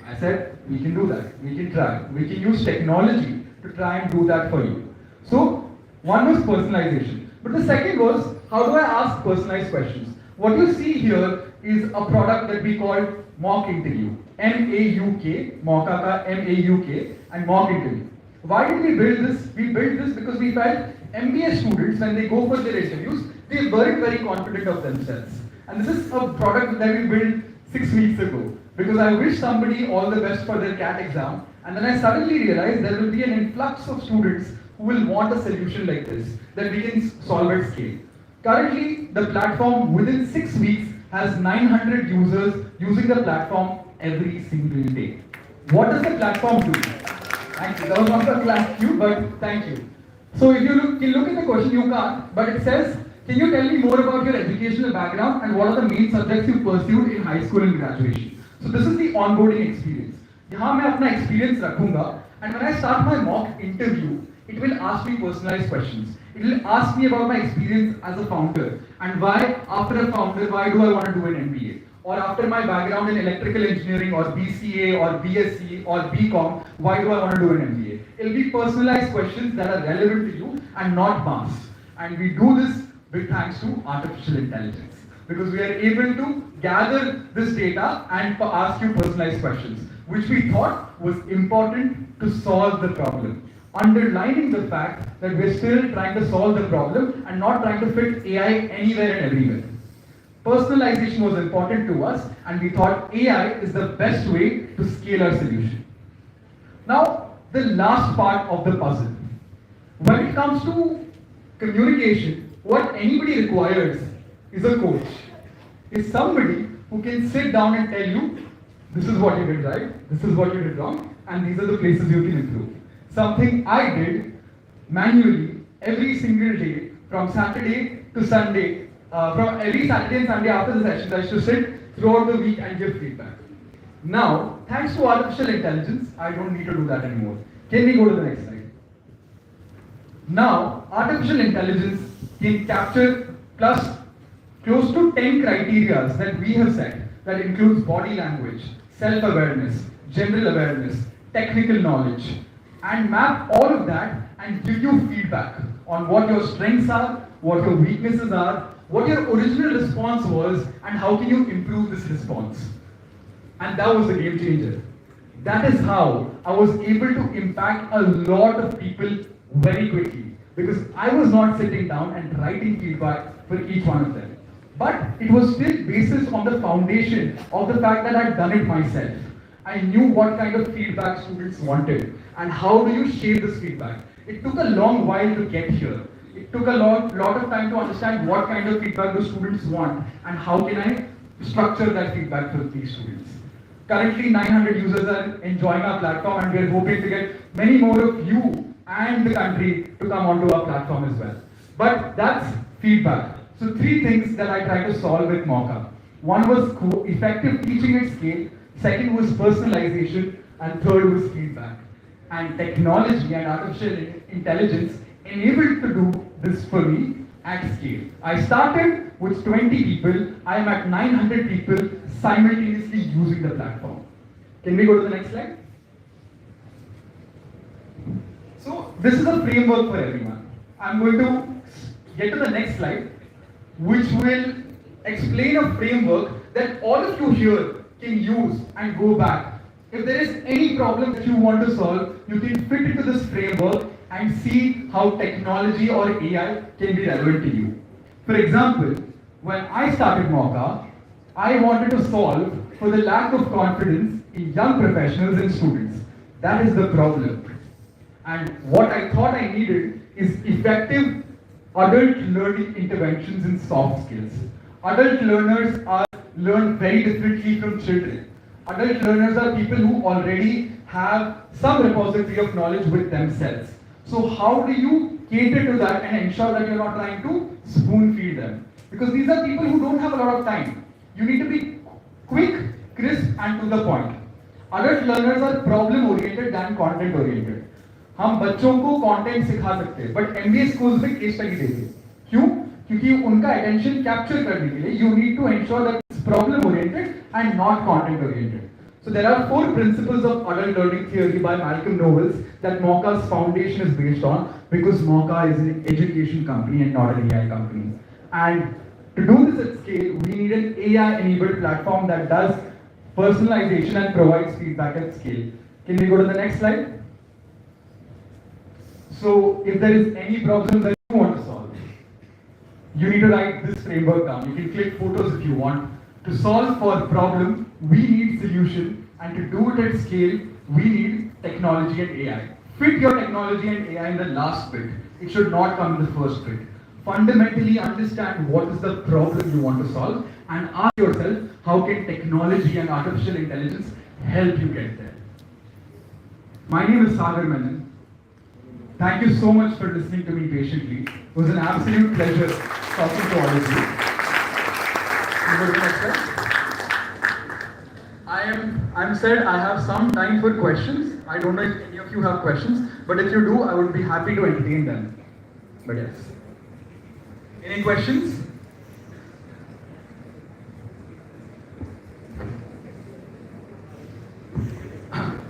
I said, we can do that. We can try. We can use technology to try and do that for you. So, one was personalization. But the second was, how do I ask personalized questions? What you see here is a product that we call mock interview. M-A-U-K, Mock, M-A-U-K, and mock interview. Why did we build this? We built this because we felt MBA students, when they go for their interviews, they weren't very confident of themselves. And this is a product that we built 6 weeks ago. Because I wish somebody all the best for their CAT exam. And then I suddenly realized there will be an influx of students who will want a solution like this, that we can solve at scale. Currently, the platform within 6 weeks has 900 users using the platform every single day. What does the platform do? Thank you. That was not a class cue, but thank you. So if you look at the question, you can't, but it says, can you tell me more about your educational background and what are the main subjects you pursued in high school and graduation? So this is the onboarding experience. यहाँ मैं अपना experience रखूँगा, and when I start my mock interview, it will ask me personalized questions. It will ask me about my experience as a founder and why, after a founder, why do I want to do an MBA? Or after my background in electrical engineering or BCA or BSc or BCom, why do I want to do an MBA? It will be personalized questions that are relevant to you and not mass. And we do this with thanks to artificial intelligence. Because we are able to gather this data and ask you personalized questions, which we thought was important to solve the problem. Underlining the fact that we're still trying to solve the problem and not trying to fit AI anywhere and everywhere. Personalization was important to us, and we thought AI is the best way to scale our solution. Now, the last part of the puzzle. When it comes to communication, what anybody requires is a coach. Is somebody who can sit down and tell you, this is what you did right, this is what you did wrong, and these are the places you can improve. Something I did manually every single day from Saturday to Sunday. From every Saturday and Sunday after the sessions, I used to sit throughout the week and give feedback. Now, thanks to artificial intelligence, I don't need to do that anymore. Can we go to the next slide? Now, artificial intelligence can capture plus close to 10 criteria that we have set, that includes body language, self-awareness, general awareness, technical knowledge, and map all of that and give you feedback on what your strengths are, what your weaknesses are, what your original response was, and how can you improve this response. And that was the game changer. That is how I was able to impact a lot of people very quickly, because I was not sitting down and writing feedback for each one of them. But it was still based on the foundation of the fact that I'd done it myself. I knew what kind of feedback students wanted and how do you shape this feedback. It took a long while to get here. It took a lot of time to understand what kind of feedback the students want and how can I structure that feedback for these students. Currently, 900 users are enjoying our platform, and we're hoping to get many more of you and the country to come onto our platform as well. But that's feedback. So 3 things that I tried to solve with Mocha. One was effective teaching at scale, second was personalization, and third was feedback. And technology and artificial intelligence enabled to do this for me at scale. I started with 20 people, I am at 900 people simultaneously using the platform. Can we go to the next slide? So this is a framework for everyone. I'm going to get to the next slide, which will explain a framework that all of you here can use and go back. If there is any problem that you want to solve, you can fit into this framework and see how technology or AI can be relevant to you. For example, when I started Mocha, I wanted to solve for the lack of confidence in young professionals and students. That is the problem. And what I thought I needed is effective adult learning interventions in soft skills. Adult learners are learn very differently from children. Adult learners are people who already have some repository of knowledge with themselves. So how do you cater to that and ensure that you're not trying to spoon feed them? Because these are people who don't have a lot of time. You need to be quick, crisp, and to the point. Adult learners are problem oriented than content oriented. हम बच्चों को content सिखा सकते हैं, but MBA schools में case study देते हैं. क्यों? क्योंकि उनका अटेंशन कैप्चर करने के लिए you need to ensure that it's problem oriented and not content oriented. So there are 4 principles of adult learning theory by Malcolm Knowles that Mocha's foundation is based on, because Mocha is an education company and not an AI company. And to do this at scale, we need an AI-enabled platform that does personalization and provides feedback at scale. Can we go to the next slide? So if there is any problem that you want to solve, you need to write this framework down. You can click photos if you want. To solve for a problem, we need solution, and to do it at scale, we need technology and AI. Fit your technology and AI in the last bit. It should not come in the first bit. Fundamentally understand what is the problem you want to solve, and ask yourself, how can technology and artificial intelligence help you get there? My name is Sagar Menon. Thank you so much for listening to me patiently. It was an absolute pleasure talking to all of you. I'm said I have some time for questions. I don't know if any of you have questions, but if you do, I would be happy to entertain them. But yes. Any questions?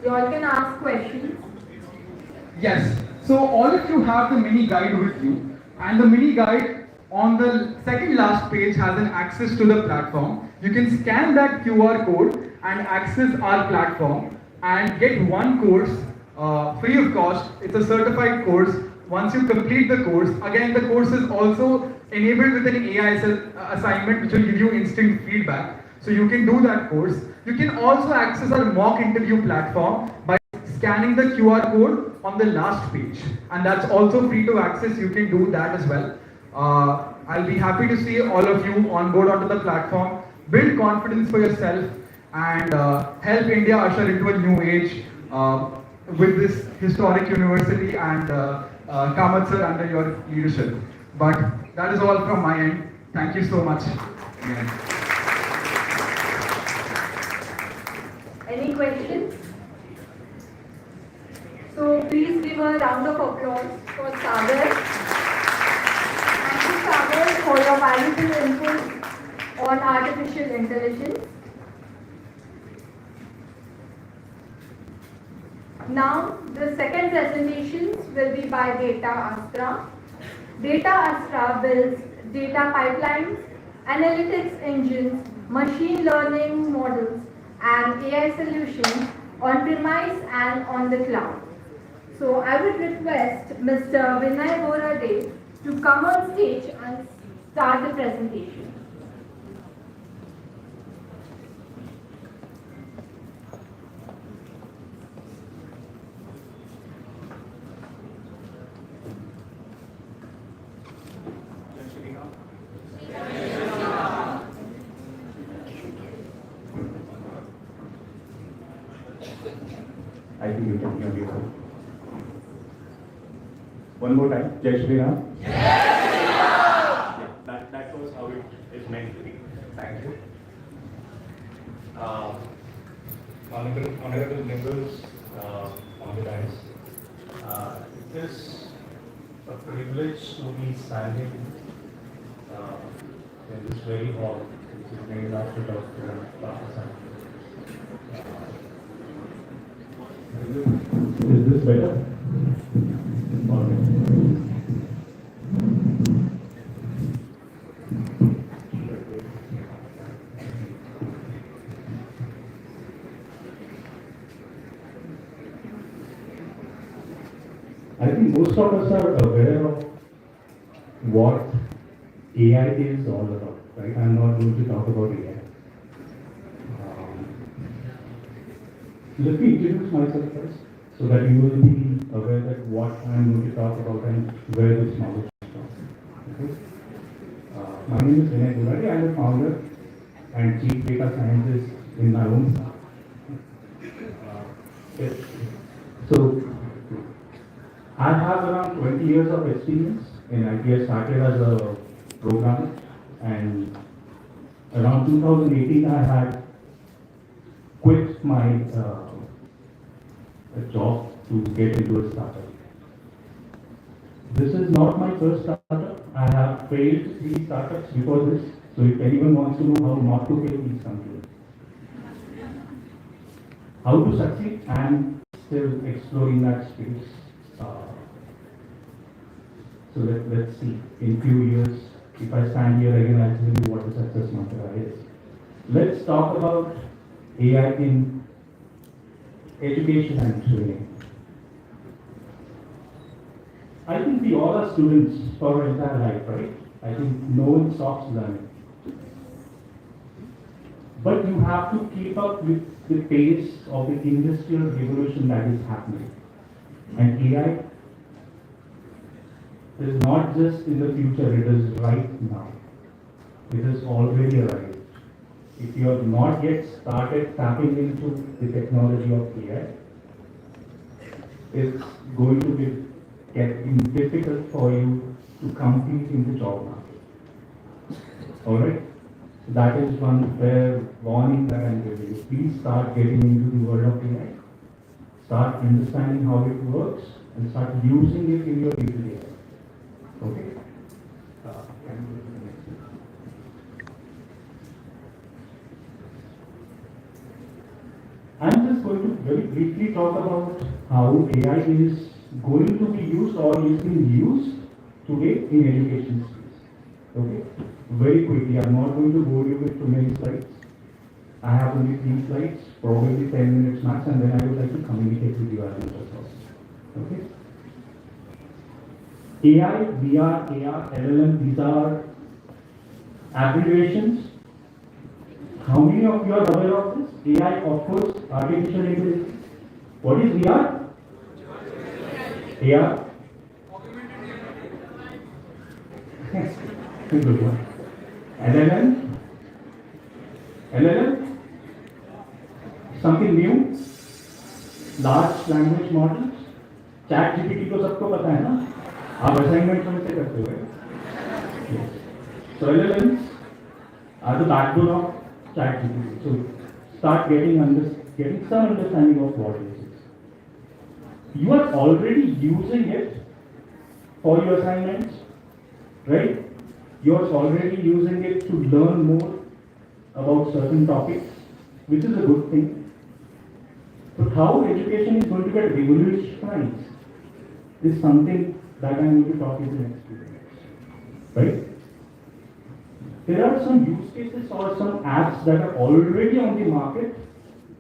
You all can ask questions. Yes. So all of you have the mini guide with you, and the mini guide on the second last page has an access to the platform. You can scan that QR code and access our platform and get one course free of cost. It's a certified course. Once you complete the course, again the course is also enabled with an AI assignment which will give you instant feedback. So you can do that course. You can also access our mock interview platform by scanning the QR code on the last page, and that's also free to access. You can do that as well. I'll be happy to see all of you on board onto the platform. Build confidence for yourself and help India usher into a new age with this historic university and Kamath sir under your leadership. But that is all from my end. Thank you so much. Any questions? So please give a round of applause for Sagar. Thank you, Sagar, for your valuable input on artificial intelligence. Now, the second presentations will be by Data Astra. Data Astra builds data pipelines, analytics engines, machine learning models, and AI solutions on-premise and on the cloud. So I would request Mr. Vinay Borade to come on stage and start the presentation. I think you can hear me well. One more time, Jai Shri Ram. Yeah, that was how it is meant to be. Thank you. Honorable members on the dais, it is a privilege to be standing in this very hall, which is named after Dr. Pakistan. Is this better? All right. I think most of us are aware of what AI is all about, right? I'm not going to talk about AI. Let me introduce myself first, so that you will be aware that what I'm going to talk about and where this knowledge comes from. Okay? My name is Vinay Gulati. I'm the founder and chief data scientist in my own startup. Yes. So, I have around 20 years of experience in IT. I started as a programmer, and around 2018 I had quit my job to get into a startup. This is not my first startup. I have failed 3 startups before this, so if anyone wants to know how not to fail, please come to it. How to succeed? I am still exploring that space. So let's see, in few years, if I stand here again, I'll tell you what the success mantra is. Let's talk about AI in education and training. I think we all are students for our entire life, right? I think no one stops learning. But you have to keep up with the pace of the industrial revolution that is happening. And AI is not just in the future, it is right now. It is already arrived. If you have not yet started tapping into the technology of AI, it's going to get difficult for you to compete in the job market. Alright? That is one fair warning that I'm giving you. Please start getting into the world of AI. Start understanding how it works and start using it in your day-to-day life. Okay. I'm just going to very briefly talk about how AI is going to be used or is being used today in education space. Okay. Very quickly, I'm not going to bore you with too many slides. I have only 3 slides, probably 10 minutes max, and then I would like to communicate with you as much as possible. Okay. AI, VR, AR, LLM, these are abbreviations. How many of you are aware of this? AI offers artificial intelligence. What is VR? AR? Good one. LLM? LLM? Something new? Large language models? Chat GPT को सबको पता है ना? आप assignment में से करते हो? Yes. So LLMs are the backbone of chat GPT. So start getting some understanding of what it is. You are already using it for your assignments, right? You are already using it to learn more about certain topics, which is a good thing. But how education is going to get revolutionized is something that I'm going to talk in the next few minutes, right? There are some use cases or some apps that are already on the market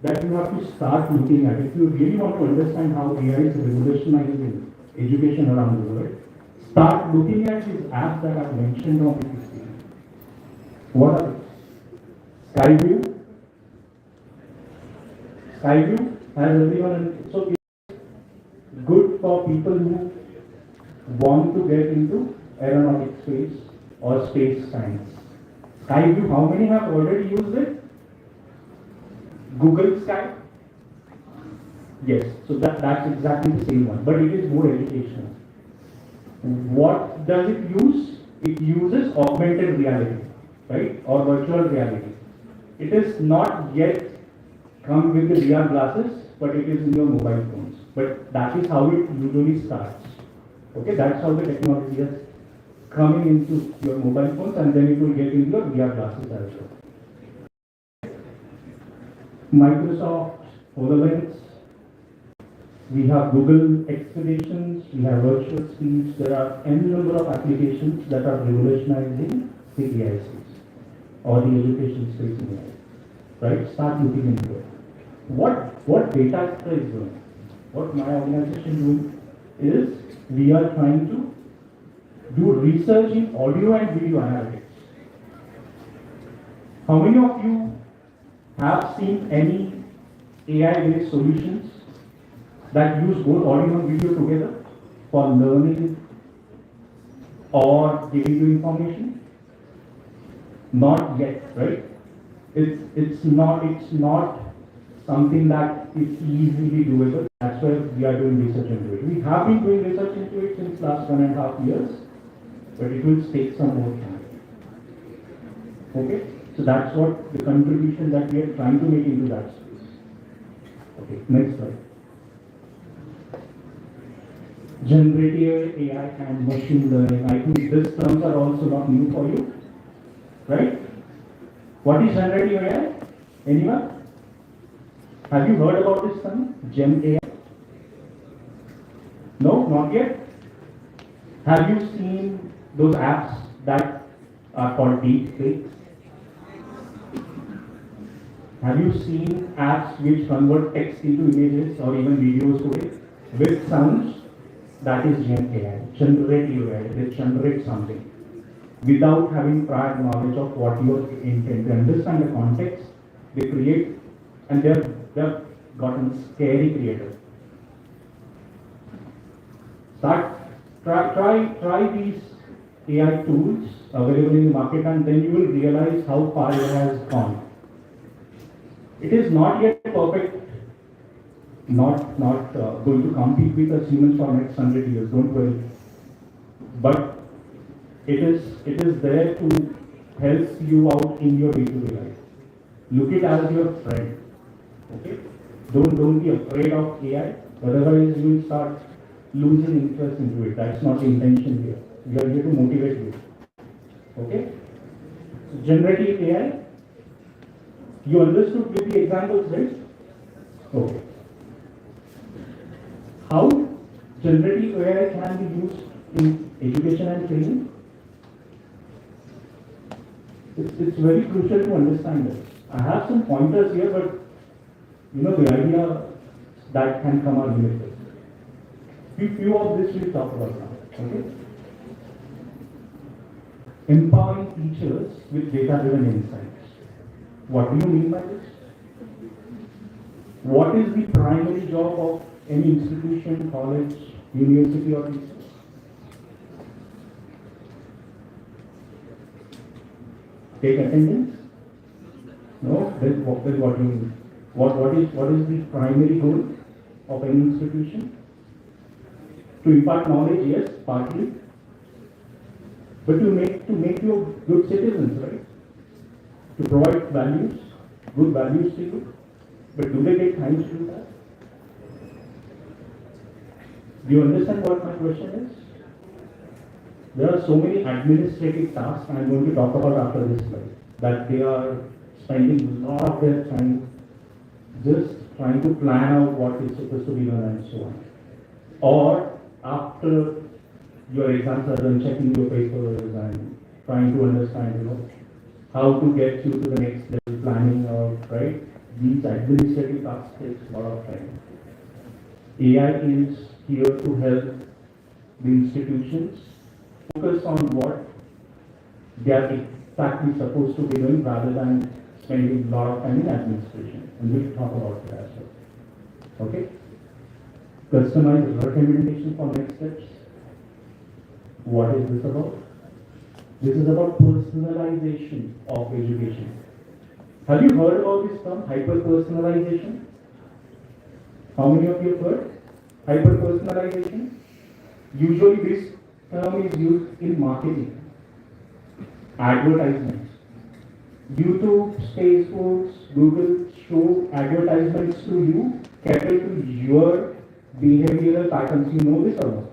that you have to start looking at. If you really want to understand how AI is revolutionizing education around the world, start looking at these apps that I've mentioned on the screen. What are they? Skyview. Skyview has everyone, so it's good for people who want to get into aeronautic space or space science. Skyview, how many have already used it? Google Sky. Yes, so that's exactly the same one, but it is more educational. What does it use? It uses augmented reality, right, or virtual reality. It is not yet come with the VR glasses, but it is in your mobile phones. But that is how it usually starts. Okay, that's how the technology is coming into your mobile phones, and then it will get into your VR glasses as well. Microsoft HoloLens, we have Google Expeditions, we have virtual speech. There are n number of applications that are revolutionizing the AI space or the education space in AI. Right? Start looking into it. What data is doing? What my organization doing is we are trying to do research in audio and video analytics. How many of you have seen any AI-based solutions that use both audio and video together for learning or giving you information? Not yet, right? It's not something that is easily doable. That's why we are doing research into it. We have been doing research into it since last 1.5 years, but it will take some more time. Okay? So that's what the contribution that we are trying to make into that space. Okay, next slide. Generative AI and machine learning. I think these terms are also not new for you, right? What is generative AI? Anyone? Have you heard about this term? Gen AI? No, not yet. Have you seen those apps that are called deepfakes? Have you seen apps which convert text into images or even videos today with sounds? That is Gen AI, generative AI. They generate something without having prior knowledge of what you are intending. To understand the context, they create, and they've gotten scary creative. Try these AI tools available in the market, and then you will realize how far it has gone. It is not yet perfect, not going to compete with us humans for next 100 years, don't worry. But it is there to help you out in your day-to-day life. Look it as your friend. Okay? Don't be afraid of AI, otherwise you will start losing interest into it. That's not the intention here. We are here to motivate you. Okay? So generative AI, you understood with the examples, right? Okay. How generative AI can be used in education and training? It's very crucial to understand this. I have some pointers here, but the idea that can come are limited. Few of this we'll talk about now. Okay? Empowering teachers with data-driven insights. What do you mean by this? What is the primary job of any institution, college, university, or research? Take attendance? No? Then what do you mean? What is the primary goal of any institution? To impart knowledge, yes, partly. But to make you good citizens, right? To provide values, good values to you. But do they take time to do that? Do you understand what my question is? There are so many administrative tasks I'm going to talk about after this slide that they are spending a lot of their time just trying to plan out what is supposed to be done and so on. Or after your exams are done, checking your papers and trying to understand, how to get you to the next level, planning out, right? These administrative tasks take a lot of time. AI is here to help the institutions focus on what they are exactly supposed to be doing rather than spending a lot of time in administration. And we'll talk about that as well. Okay? Customized recommendation for next steps. What is this about? This is about personalization of education. Have you heard about this term, hyper-personalization? How many of you have heard? Hyper-personalization. Usually this term is used in marketing, advertisements. YouTube, Facebook, Google show advertisements to you, cater to your behavioral patterns. You know this or not?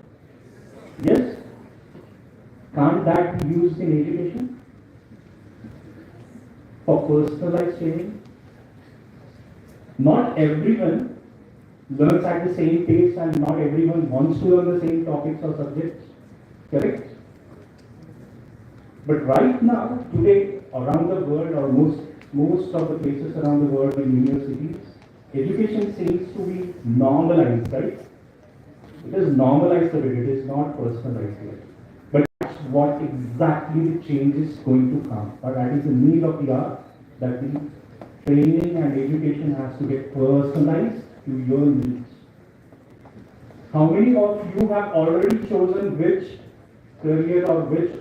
Yes? Can't that be used in education? For personalized training? Not everyone learns at the same pace and not everyone wants to learn the same topics or subjects. Correct? But right now, today, around the world, or most of the places around the world in universities, education seems to be normalized, right? It is normalized a bit, it is not personalized yet. But that's what exactly the change is going to come. But that is the need of the hour, that the training and education has to get personalized to your needs. How many of you have already chosen which career or which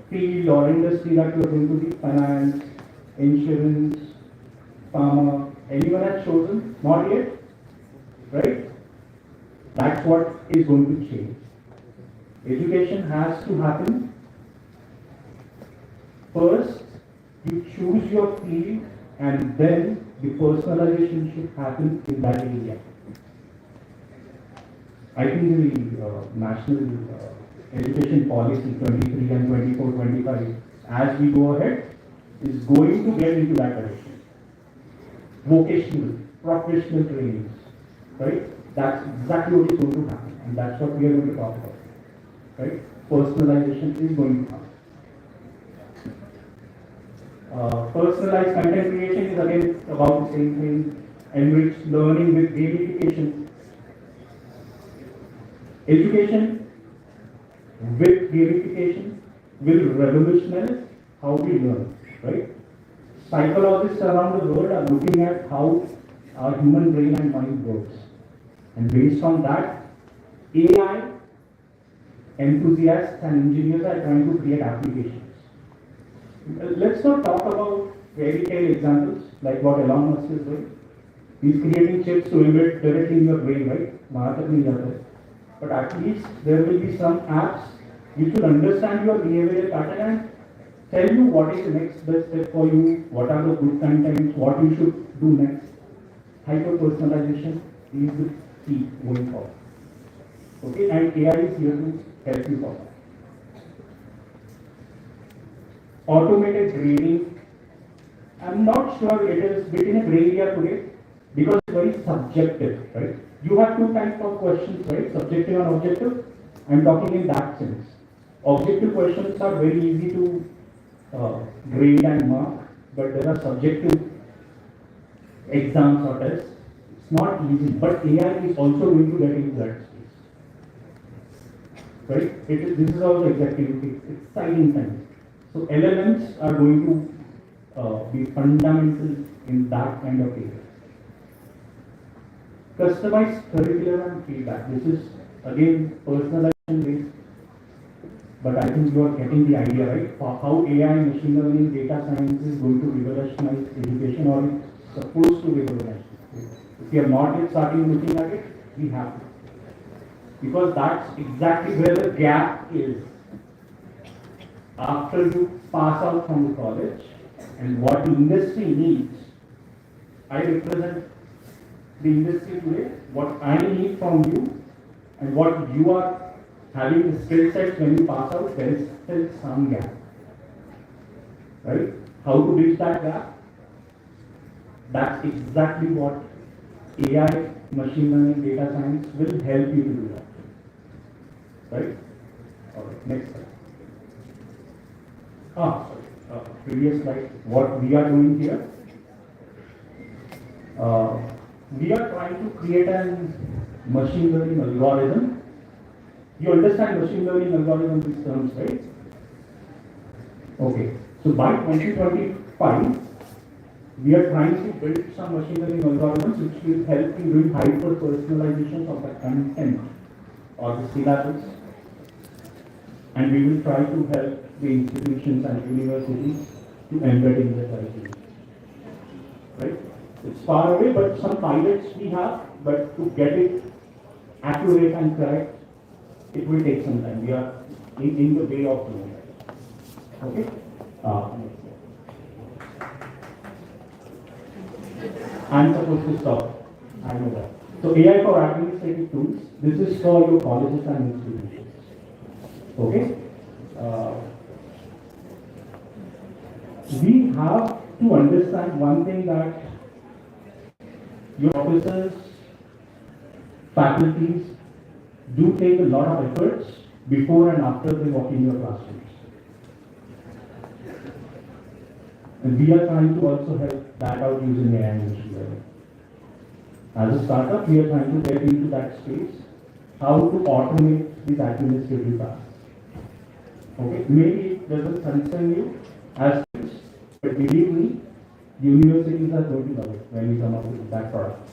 field or industry that you are going to be? Finance, insurance, pharma? Anyone has chosen? Not yet? Right? That's what is going to change. Education has to happen. First, you choose your field and then the personalization should happen in that area. I think the national education policy 23 and 24, 25, as we go ahead, is going to get into that direction. Vocational, professional trainings, right? That's exactly what is going to happen, and that's what we are going to talk about, right? Personalization is going to happen. Personalized content creation is again about the same thing, enriched learning with gamification. Education with gamification will revolutionize how we learn, right? Psychologists around the world are looking at how our human brain and mind works. And based on that, AI enthusiasts and engineers are trying to create applications. Let's not talk about fairy tale examples like what Elon Musk is doing. He's creating chips to embed directly in your brain, right? But at least there will be some apps which will understand your behavioral pattern and tell you what is the next best step for you, what are the good contents, what you should do next. Hyper-personalization is the key going forward. Okay, and AI is here to help you for that. Automated grading, I'm not sure it is bit in a gray area today because it's very subjective, right? You have two types of questions, right? Subjective and objective. I'm talking in that sense. Objective questions are very easy to grade and mark, but there are subjective exams or tests. It's not easy, but AI is also going to get into that space, right? This is also exactly exciting times. So LLMs are going to be fundamental in that kind of area. Customized curriculum and feedback. This is again personalization based, but I think you are getting the idea, right? For how AI, machine learning, data science is going to revolutionize education, or it's supposed to revolutionize. If we are not yet starting looking at it, we have to. Because that's exactly where the gap is. After you pass out from the college and what the industry needs, I represent the industry today, what I need from you and what you are having the skill sets when you pass out, there is still some gap. Right? How to bridge that gap? That's exactly what AI, machine learning, data science will help you to do that. Right? Alright, next slide. Previous slide. What we are doing here? We are trying to create a machine learning algorithm. You understand machine learning algorithm, these terms, right? Okay. So by 2025, we are trying to build some machine learning algorithms which will help you doing hyper personalization of the content or the syllabus. And we will try to help the institutions and universities to embed in the curriculum. Right? It's far away, but some pilots we have, but to get it accurate and correct, it will take some time. We are in the way of doing it. Okay? I'm supposed to stop. I know that. So AI for administrative tools, this is for your colleges and institutions. Okay? We have to understand one thing, that your officers, faculties do take a lot of efforts before and after they walk in your classrooms. And we are trying to also help that out using AI and machine learning. As a startup, we are trying to get into that space, how to automate these administrative tasks. Okay, maybe it doesn't concern you as much, but believe me, universities are going to love it when we come up with that product.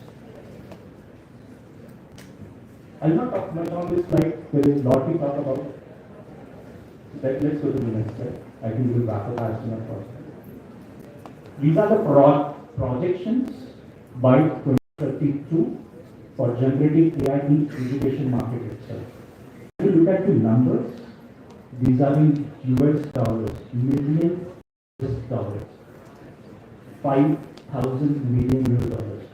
I'll not talk much on this slide, there is a lot to talk about. Let's go to the next slide. I think we'll wrap up as soon as possible. These are the projections by 2032 for generative AI in education market itself. If you look at the numbers, these are in US dollars, million US dollars, 5,000 million US dollars.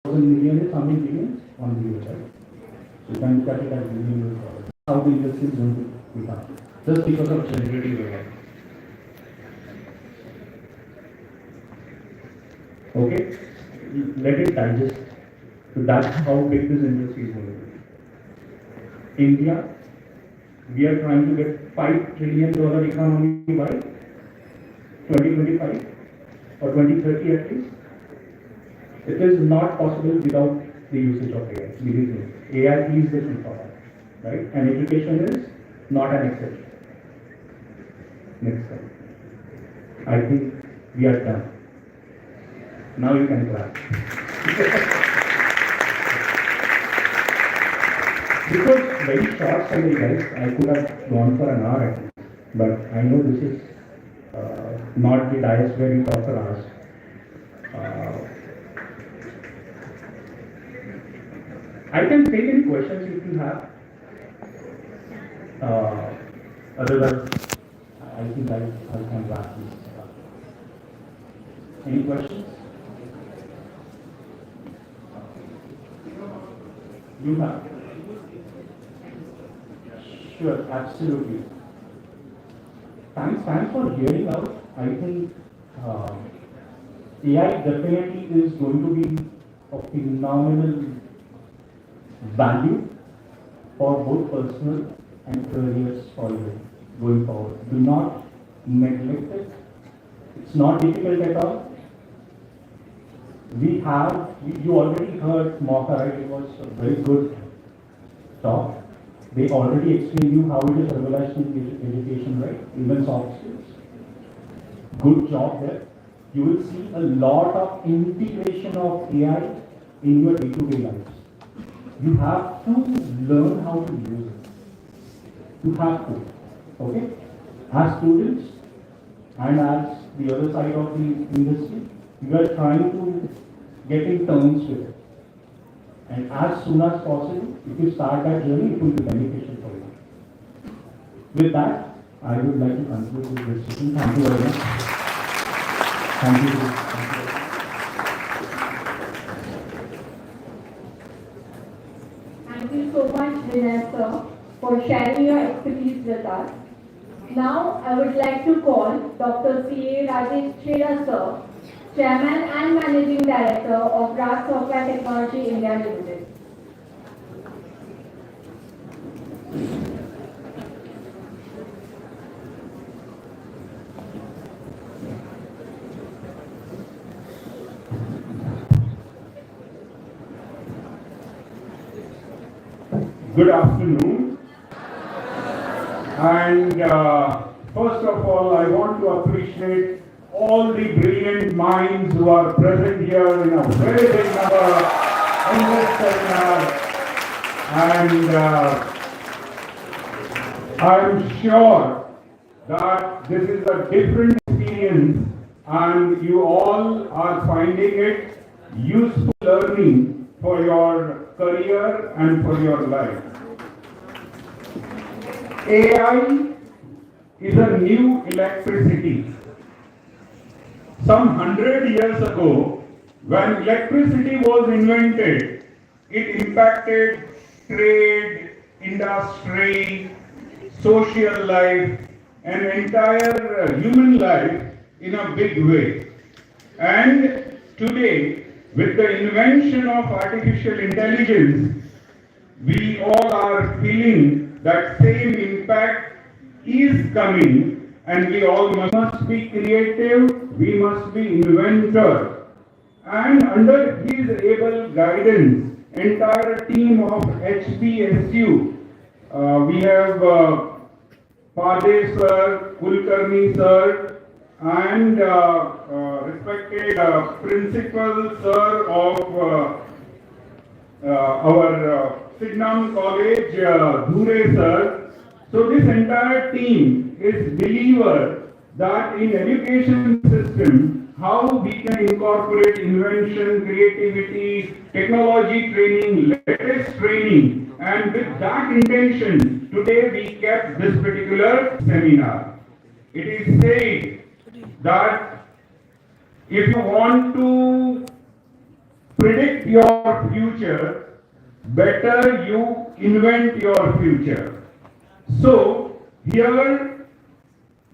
1,000 million is how many billions? 1 billion, right? So you can look at it as million US dollars. How the industry is going to become, just because of generative AI. Okay, let it digest. So that's how big this industry is going to be. India, we are trying to get $5 trillion economy by 2025 or 2030 at least. It is not possible without the usage of AI. Believe me, AI is the key for that, right? And education is not an exception. Next slide. I think we are done. Now you can clap. This was very short summary, guys. I could have gone for an hour at least, but I know this is not the dais where you talk for hours. I can take any questions if you have. Otherwise, I think I can wrap this up. Any questions? You have? Sure, absolutely. Thanks for hearing out. I think AI definitely is going to be of phenomenal value for both personal and careers for you going forward. Do not neglect it. It's not difficult at all. You already heard Mocha, right? It was a very good talk. They already explained you how it is revolutionizing education, right? Even soft skills. Good job there. You will see a lot of integration of AI in your day-to-day lives. You have to learn how to use it. You have to. Okay? As students and as the other side of the industry, you are trying to get in terms with it. And as soon as possible, if you start that journey, it will be beneficial for you. With that, I would like to conclude this discussion. Thank you very much. Thank you. Thank you so much, Vinay sir, for sharing your expertise with us. Now, I would like to call Dr. C.A. Rajesh Chheda sir, Chairman and Managing Director of Raj Software Technology India Limited. Good afternoon. And first of all, I want to appreciate all the brilliant minds who are present here in a very big number in this seminar. And I'm sure that this is a different experience and you all are finding it useful learning for your career and for your life. AI is a new electricity. Some 100 years ago, when electricity was invented, it impacted trade, industry, social life, and entire human life in a big way. And today, with the invention of artificial intelligence, we all are feeling that same impact is coming, and we all must be creative, we must be inventor. And under his able guidance, entire team of HPSU, we have Pade sir, Kulkarni sir, and respected principal sir of our Signam College, Dhure sir. So this entire team is believer that in education system, how we can incorporate invention, creativity, technology training, latest training, and with that intention, today we kept this particular seminar. It is said that if you want to predict your future, better you invent your future. So here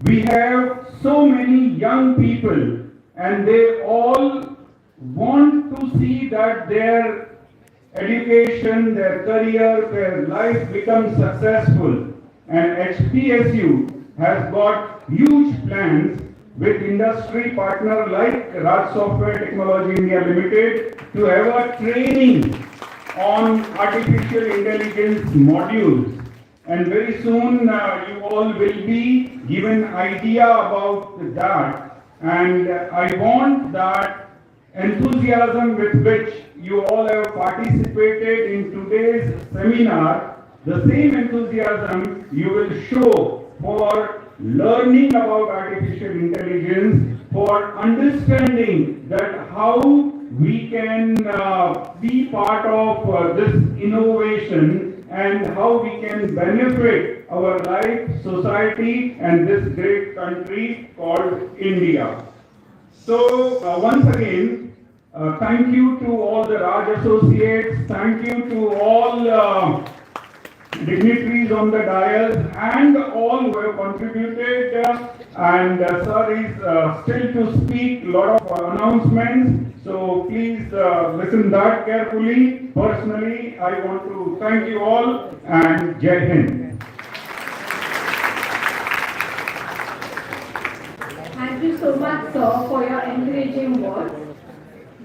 we have so many young people, and they all want to see that their education, their career, their life becomes successful. And HPSU has got huge plans with industry partner like Raj Software Technology India Limited to have a training on artificial intelligence modules. And very soon you all will be given idea about that. And I want that enthusiasm with which you all have participated in today's seminar, the same enthusiasm you will show for learning about artificial intelligence, for understanding that how we can be part of this innovation and how we can benefit our life, society, and this great country called India. So once again, thank you to all the Raj Associates, thank you to all dignitaries on the dais and all who have contributed, and sir is still to speak, lot of announcements, so please listen that carefully. Personally, I want to thank you all and Jai Hind. Thank you so much, sir, for your encouraging words.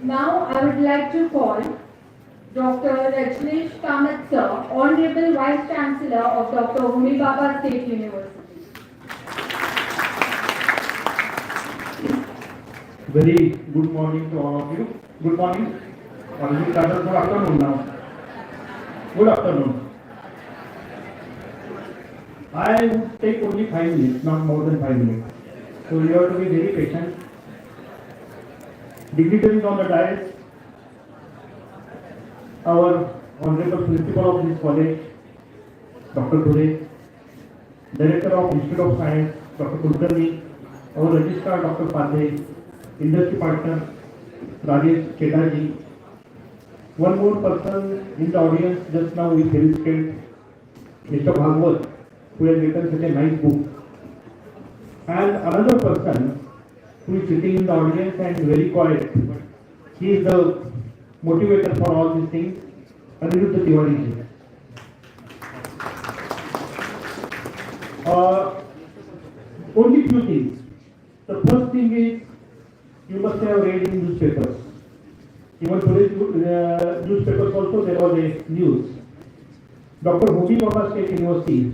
Now I would like to call Dr. Rajneesh Kamath, sir, Honorable Vice Chancellor of Dr. Homi Bhabha State University. Very good morning to all of you. Good morning. Or is it rather good afternoon now? Good afternoon. I would take only 5 minutes, not more than 5 minutes. So you have to be very patient. Dignitaries on the dais, our Honorable Principal of this college, Dr. Dhure, Director of Institute of Science, Dr. Kulkarni, our Registrar, Dr. Pade, Industry Partner, Rajesh Chedaji. One more person in the audience just now is very skilled, Mr. Bhagwat, who has written such a nice book. And another person who is sitting in the audience and very quiet. He is the motivator for all these things, SDVTII. Only few things. The first thing is, you must have read in newspapers. Even today's newspapers also there was a news. Dr. Homi Bhabha State University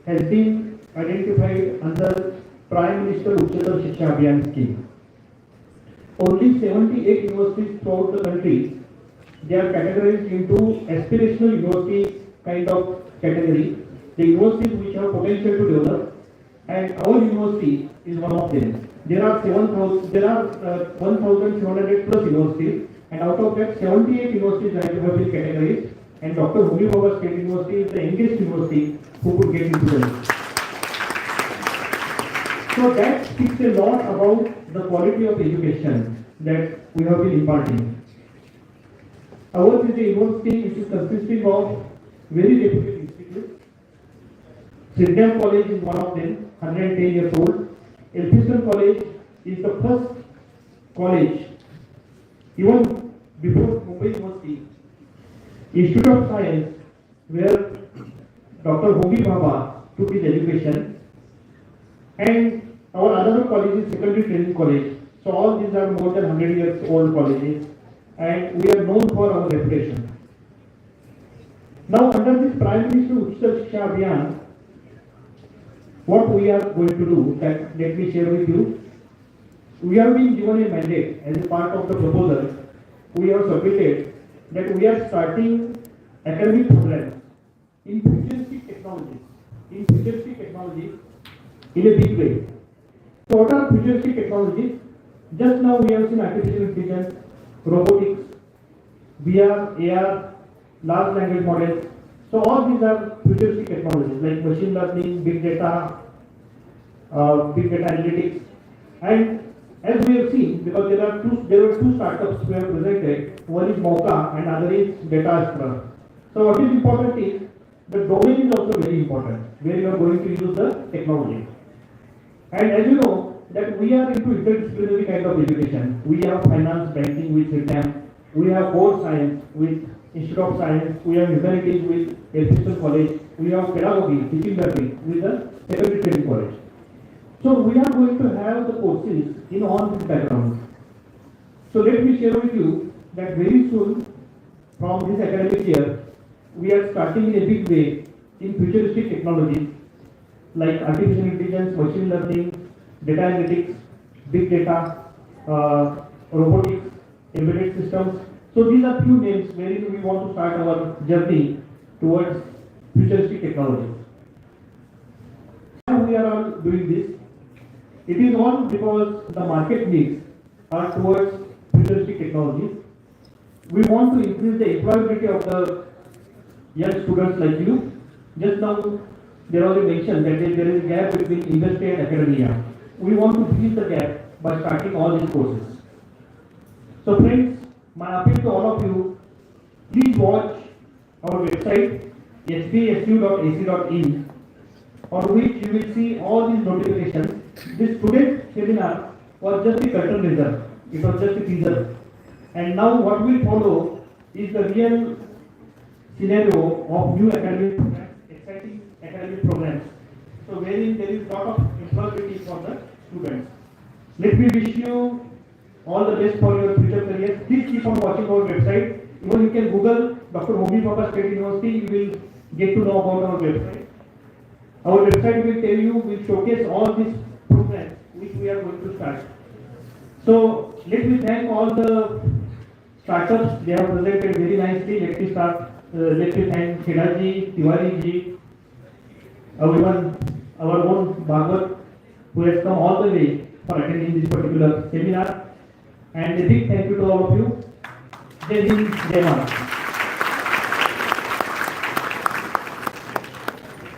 has been identified under Prime Minister Uchchatar Shiksha Abhiyan scheme. Only 78 universities throughout the country, they are categorized into aspirational university kind of category. The universities which have potential to develop, and our university is one of them. There are 1,700 plus universities, and out of that 78 universities have been categorized, and Dr. Homi Bhabha State University is the youngest university who could get into the list. So that speaks a lot about the quality of education that we have been imparting. Ours is a university which is consisting of very reputed institutes. Sydenham College is one of them, 110 years old. Elphinstone College is the first college, even before Mumbai University, Institute of Science, where Dr. Homi Bhabha took his education, and our other college is Secondary Training College. So all these are more than 100 years old colleges, and we are known for our reputation. Now, under this Prime Minister Uchchar Shiksha Abhiyan, what we are going to do, that let me share with you. We have been given a mandate as a part of the proposal. We have submitted that we are starting academic programs in futuristic technologies, in a big way. So what are futuristic technologies? Just now we have seen artificial intelligence, robotics, VR, AR, large language models. So all these are futuristic technologies like machine learning, big data analytics. And as we have seen, because there were two startups we have presented, one is Mocha and other is Data Astra. So what is important is the domain is also very important, where you are going to use the technology. And as you know, that we are into interdisciplinary kind of education. We have finance, banking with SDVTII, we have board science with Institute of Science, we have humanities with Elphinstone College, we have pedagogy, teaching learning with the Secondary Training College. So we are going to have the courses in all these backgrounds. So let me share with you that very soon, from this academic year, we are starting in a big way in futuristic technologies like artificial intelligence, machine learning, data analytics, big data, robotics, embedded systems. So these are few names wherein we want to start our journey towards futuristic technologies. Why we are all doing this? It is all because the market needs are towards futuristic technologies. We want to increase the employability of the young students like you. Just now, there was a mention that there is a gap between industry and academia. We want to bridge the gap by starting all these courses. So friends, my appeal to all of you, please watch our website sdvu.ac.in, on which you will see all these notifications. This student seminar was just a curtain raiser. It was just a teaser. And now what will follow is the real scenario of new academic programs, exciting academic programs. So wherein there is a lot of employability for the students. Let me wish you all the best for your future careers. Please keep on watching our website. Even you can Google Dr. Homi Bhabha State University, you will get to know about our website. Our website will tell you, will showcase all these programs which we are going to start. So let me thank all the startups. They have presented very nicely. Let me start. Let me thank Kedaji, Tiwari ji, our own Bhagwat, who has come all the way for attending this particular seminar. And a big thank you to all of you. Jai Hind, Jai Maharashtra.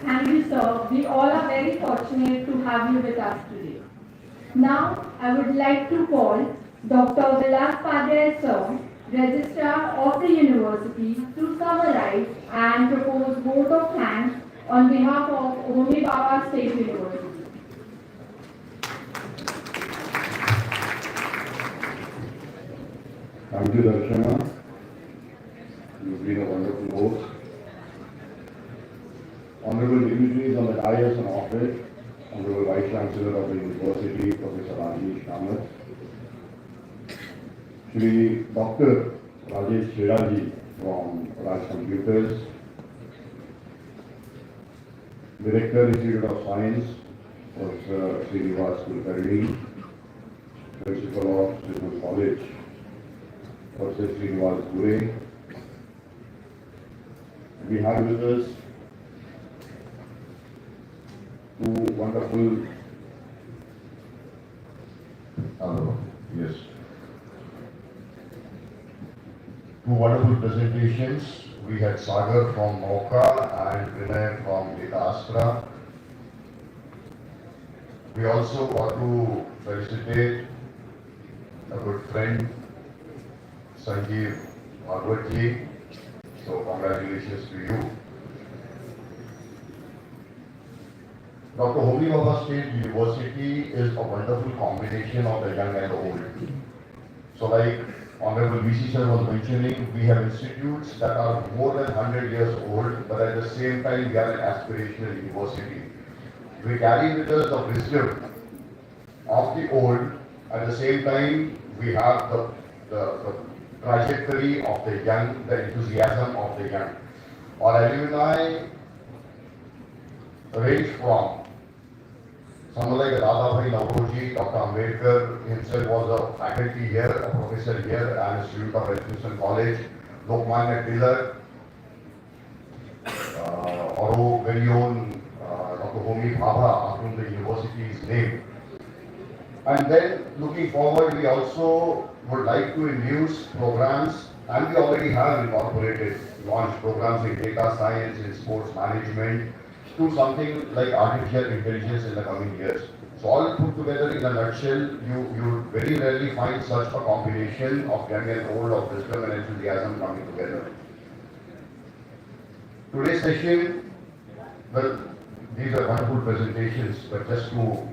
Thank you, sir. We all are very fortunate to have you with us today. Now, I would like to call Dr. Vilas Padre, sir, Registrar of the University, to summarize and propose vote of thanks on behalf of Homi Bhabha State University. Thank you, Darshana. You've been a wonderful host. Honorable dignitaries on the dais and off it, Honorable Vice Chancellor of the University, Professor Rajesh Kamath, Shri Dr. Rajesh Shiraji from Raj Computers, Director, Institute of Science, Professor Srinivas Kulkarni, Principal of Sydenham College, Professor Srinivas Gure. We have with us two wonderful, yes, Two wonderful presentations. We had Sagar from Mocha and Vinay from Data Astra. We also got to felicitate a good friend, Sanjeev Bhagwatji. So congratulations to you. Dr. Homi Bhabha State University is a wonderful combination of the young and the old. So like Honorable VC sir was mentioning, we have institutes that are more than 100 years old, but at the same time we are an aspirational university. We carry with us the wisdom of the old, at the same time we have the trajectory of the young, the enthusiasm of the young. Our alumni range from someone like Radhabhai Navroji, Dr. Ambedkar himself was a faculty here, a professor here, and a student of Education College. Lokmanya Tilak, our very own Dr. Homi Bhabha, after the university is named. And then looking forward, we also would like to introduce programs, and we already have incorporated, launched programs in data science, in sports management, to something like artificial intelligence in the coming years. So all put together in a nutshell, you very rarely find such a combination of young and old, of wisdom and enthusiasm coming together. Today's session, well, these are wonderful presentations, but just to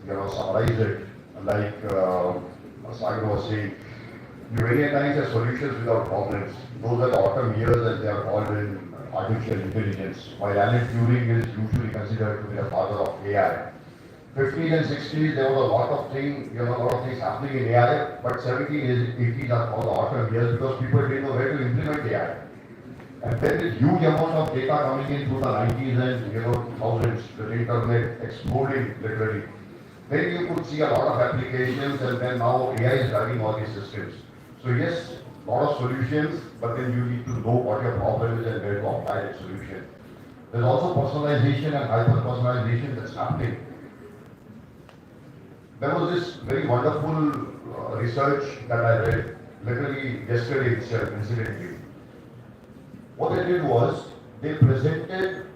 summarize it, like Sagar was saying, you many times have solutions without problems. Those are the autumn years as they are called in artificial intelligence. While Alan Turing is usually considered to be the father of AI. 50s and 60s there was a lot of things happening in AI, but 70s and 80s are called the autumn years because people didn't know where to implement AI. And then this huge amount of data coming in through the 90s and 2000s, the internet exploding literally. Then you could see a lot of applications, and then now AI is driving all these systems. So yes, a lot of solutions, but then you need to know what your problem is and where to apply that solution. There's also personalization and hyper-personalization that's happening. There was this very wonderful research that I read literally yesterday itself, incidentally. What they did was, they presented,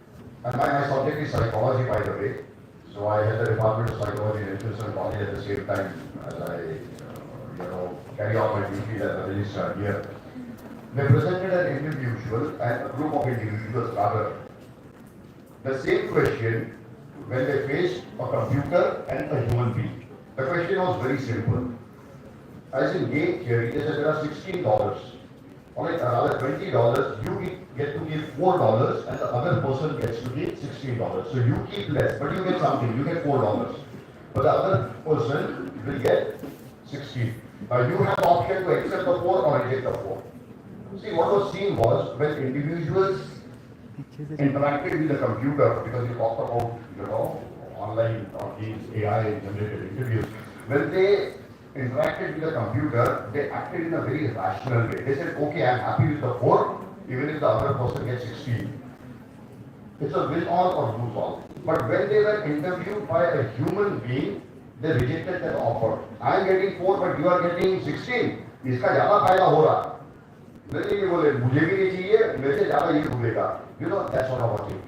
and my subject is psychology by the way, so I had the Department of Psychology in Education College at the same time as I carry out my duties as a registrar here. They presented an individual and a group of individuals rather. The same question when they faced a computer and a human being. The question was very simple. As in game theory, they said there are $16. Alright, rather $20, you get to give $4 and the other person gets to give $16. So you keep less, but you get something, you get $4. But the other person will get 16. Now you have the option to accept the 4 or reject the 4. See, what was seen was when individuals interacted with the computer, because we talked about online or these AI generated interviews, when they interacted with the computer, they acted in a very rational way. They said, okay, I'm happy with the 4, even if the other person gets 16. It's a win all or lose all. But when they were interviewed by a human being, they rejected that offer. I am getting 4, but you are getting 16. इसका ज़्यादा फायदा हो रहा. नहीं बोले मुझे भी नहीं चाहिए, मेरे से ज़्यादा ये भूलेगा. That's what I was saying.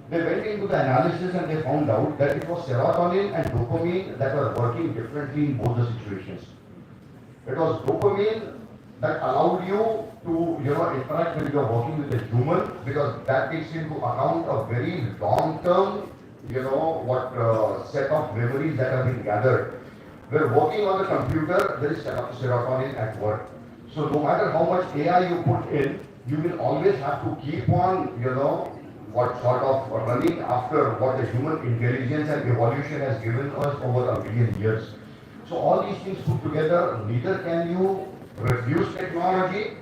They went into the analysis and they found out that it was serotonin and dopamine that were working differently in both the situations. It was dopamine that allowed you to interact when you are working with a human, because that takes into account a very long-term set of memories that have been gathered. We're working on the computer, there is serotonin at work. So no matter how much AI you put in, you will always have to keep on, what sort of running after what the human intelligence and evolution has given us over a million years. So all these things put together, neither can you refuse technology,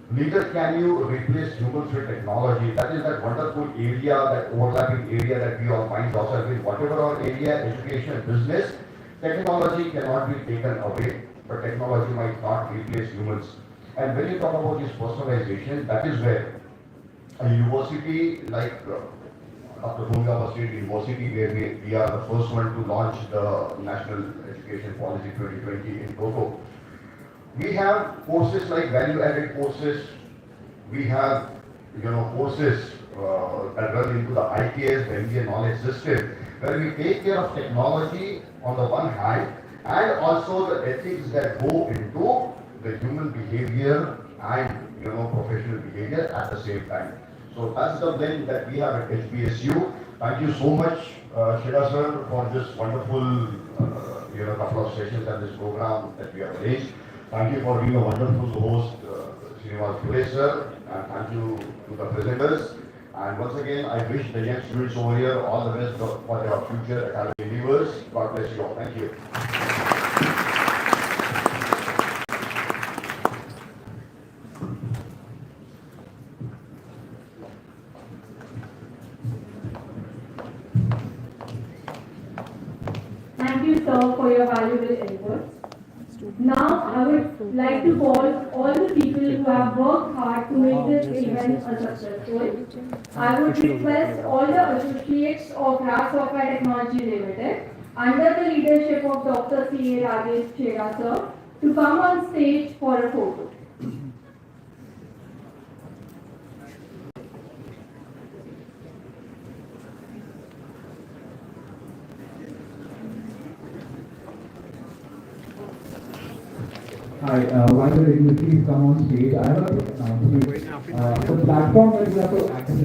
neither can you replace humans with technology. That is that wonderful area, that overlapping area that we all find ourselves in. Whatever our area, education, business, technology cannot be taken away, but technology might not replace humans. And when you talk about this personalization, that is where a university like Dr. Homi Bhabha State University, where we are the first one to launch the National Education Policy 2020 in Toto. We have courses like value-added courses. We have, courses that run into the ITS, the Indian knowledge system, where we take care of technology on the one hand, and also the ethics that go into the human behavior and, professional behavior at the same time. So that's the blend that we have at HBSU. Thank you so much, Shida sir, for this wonderful, couple of sessions and this program that we have arranged. Thank you for being a wonderful host, Srinivas Pure sir, and thank you to the presenters. And once again, I wish the young students over here all the best for their future academic endeavors. God bless you all. Thank you. Thank you, sir, for your valuable inputs. Now, I would like to call all the people who have worked hard to make this event a successful. I would request all the associates of RAS Software Technology Limited, under the leadership of Dr. C.A. Rajesh Chheda, sir, to come on stage for a photo. Hi, why don't you please come on stage? I have a quick announcement. The platform that you have to access,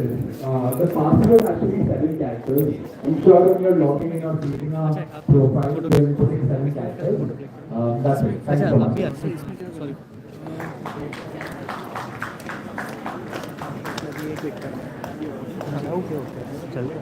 the password has to be 7 characters. Ensure when you're logging in or creating a profile, you're putting 7 characters. That's it. Thank you so much. Sorry. Okay okay चलेगा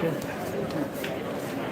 Okay.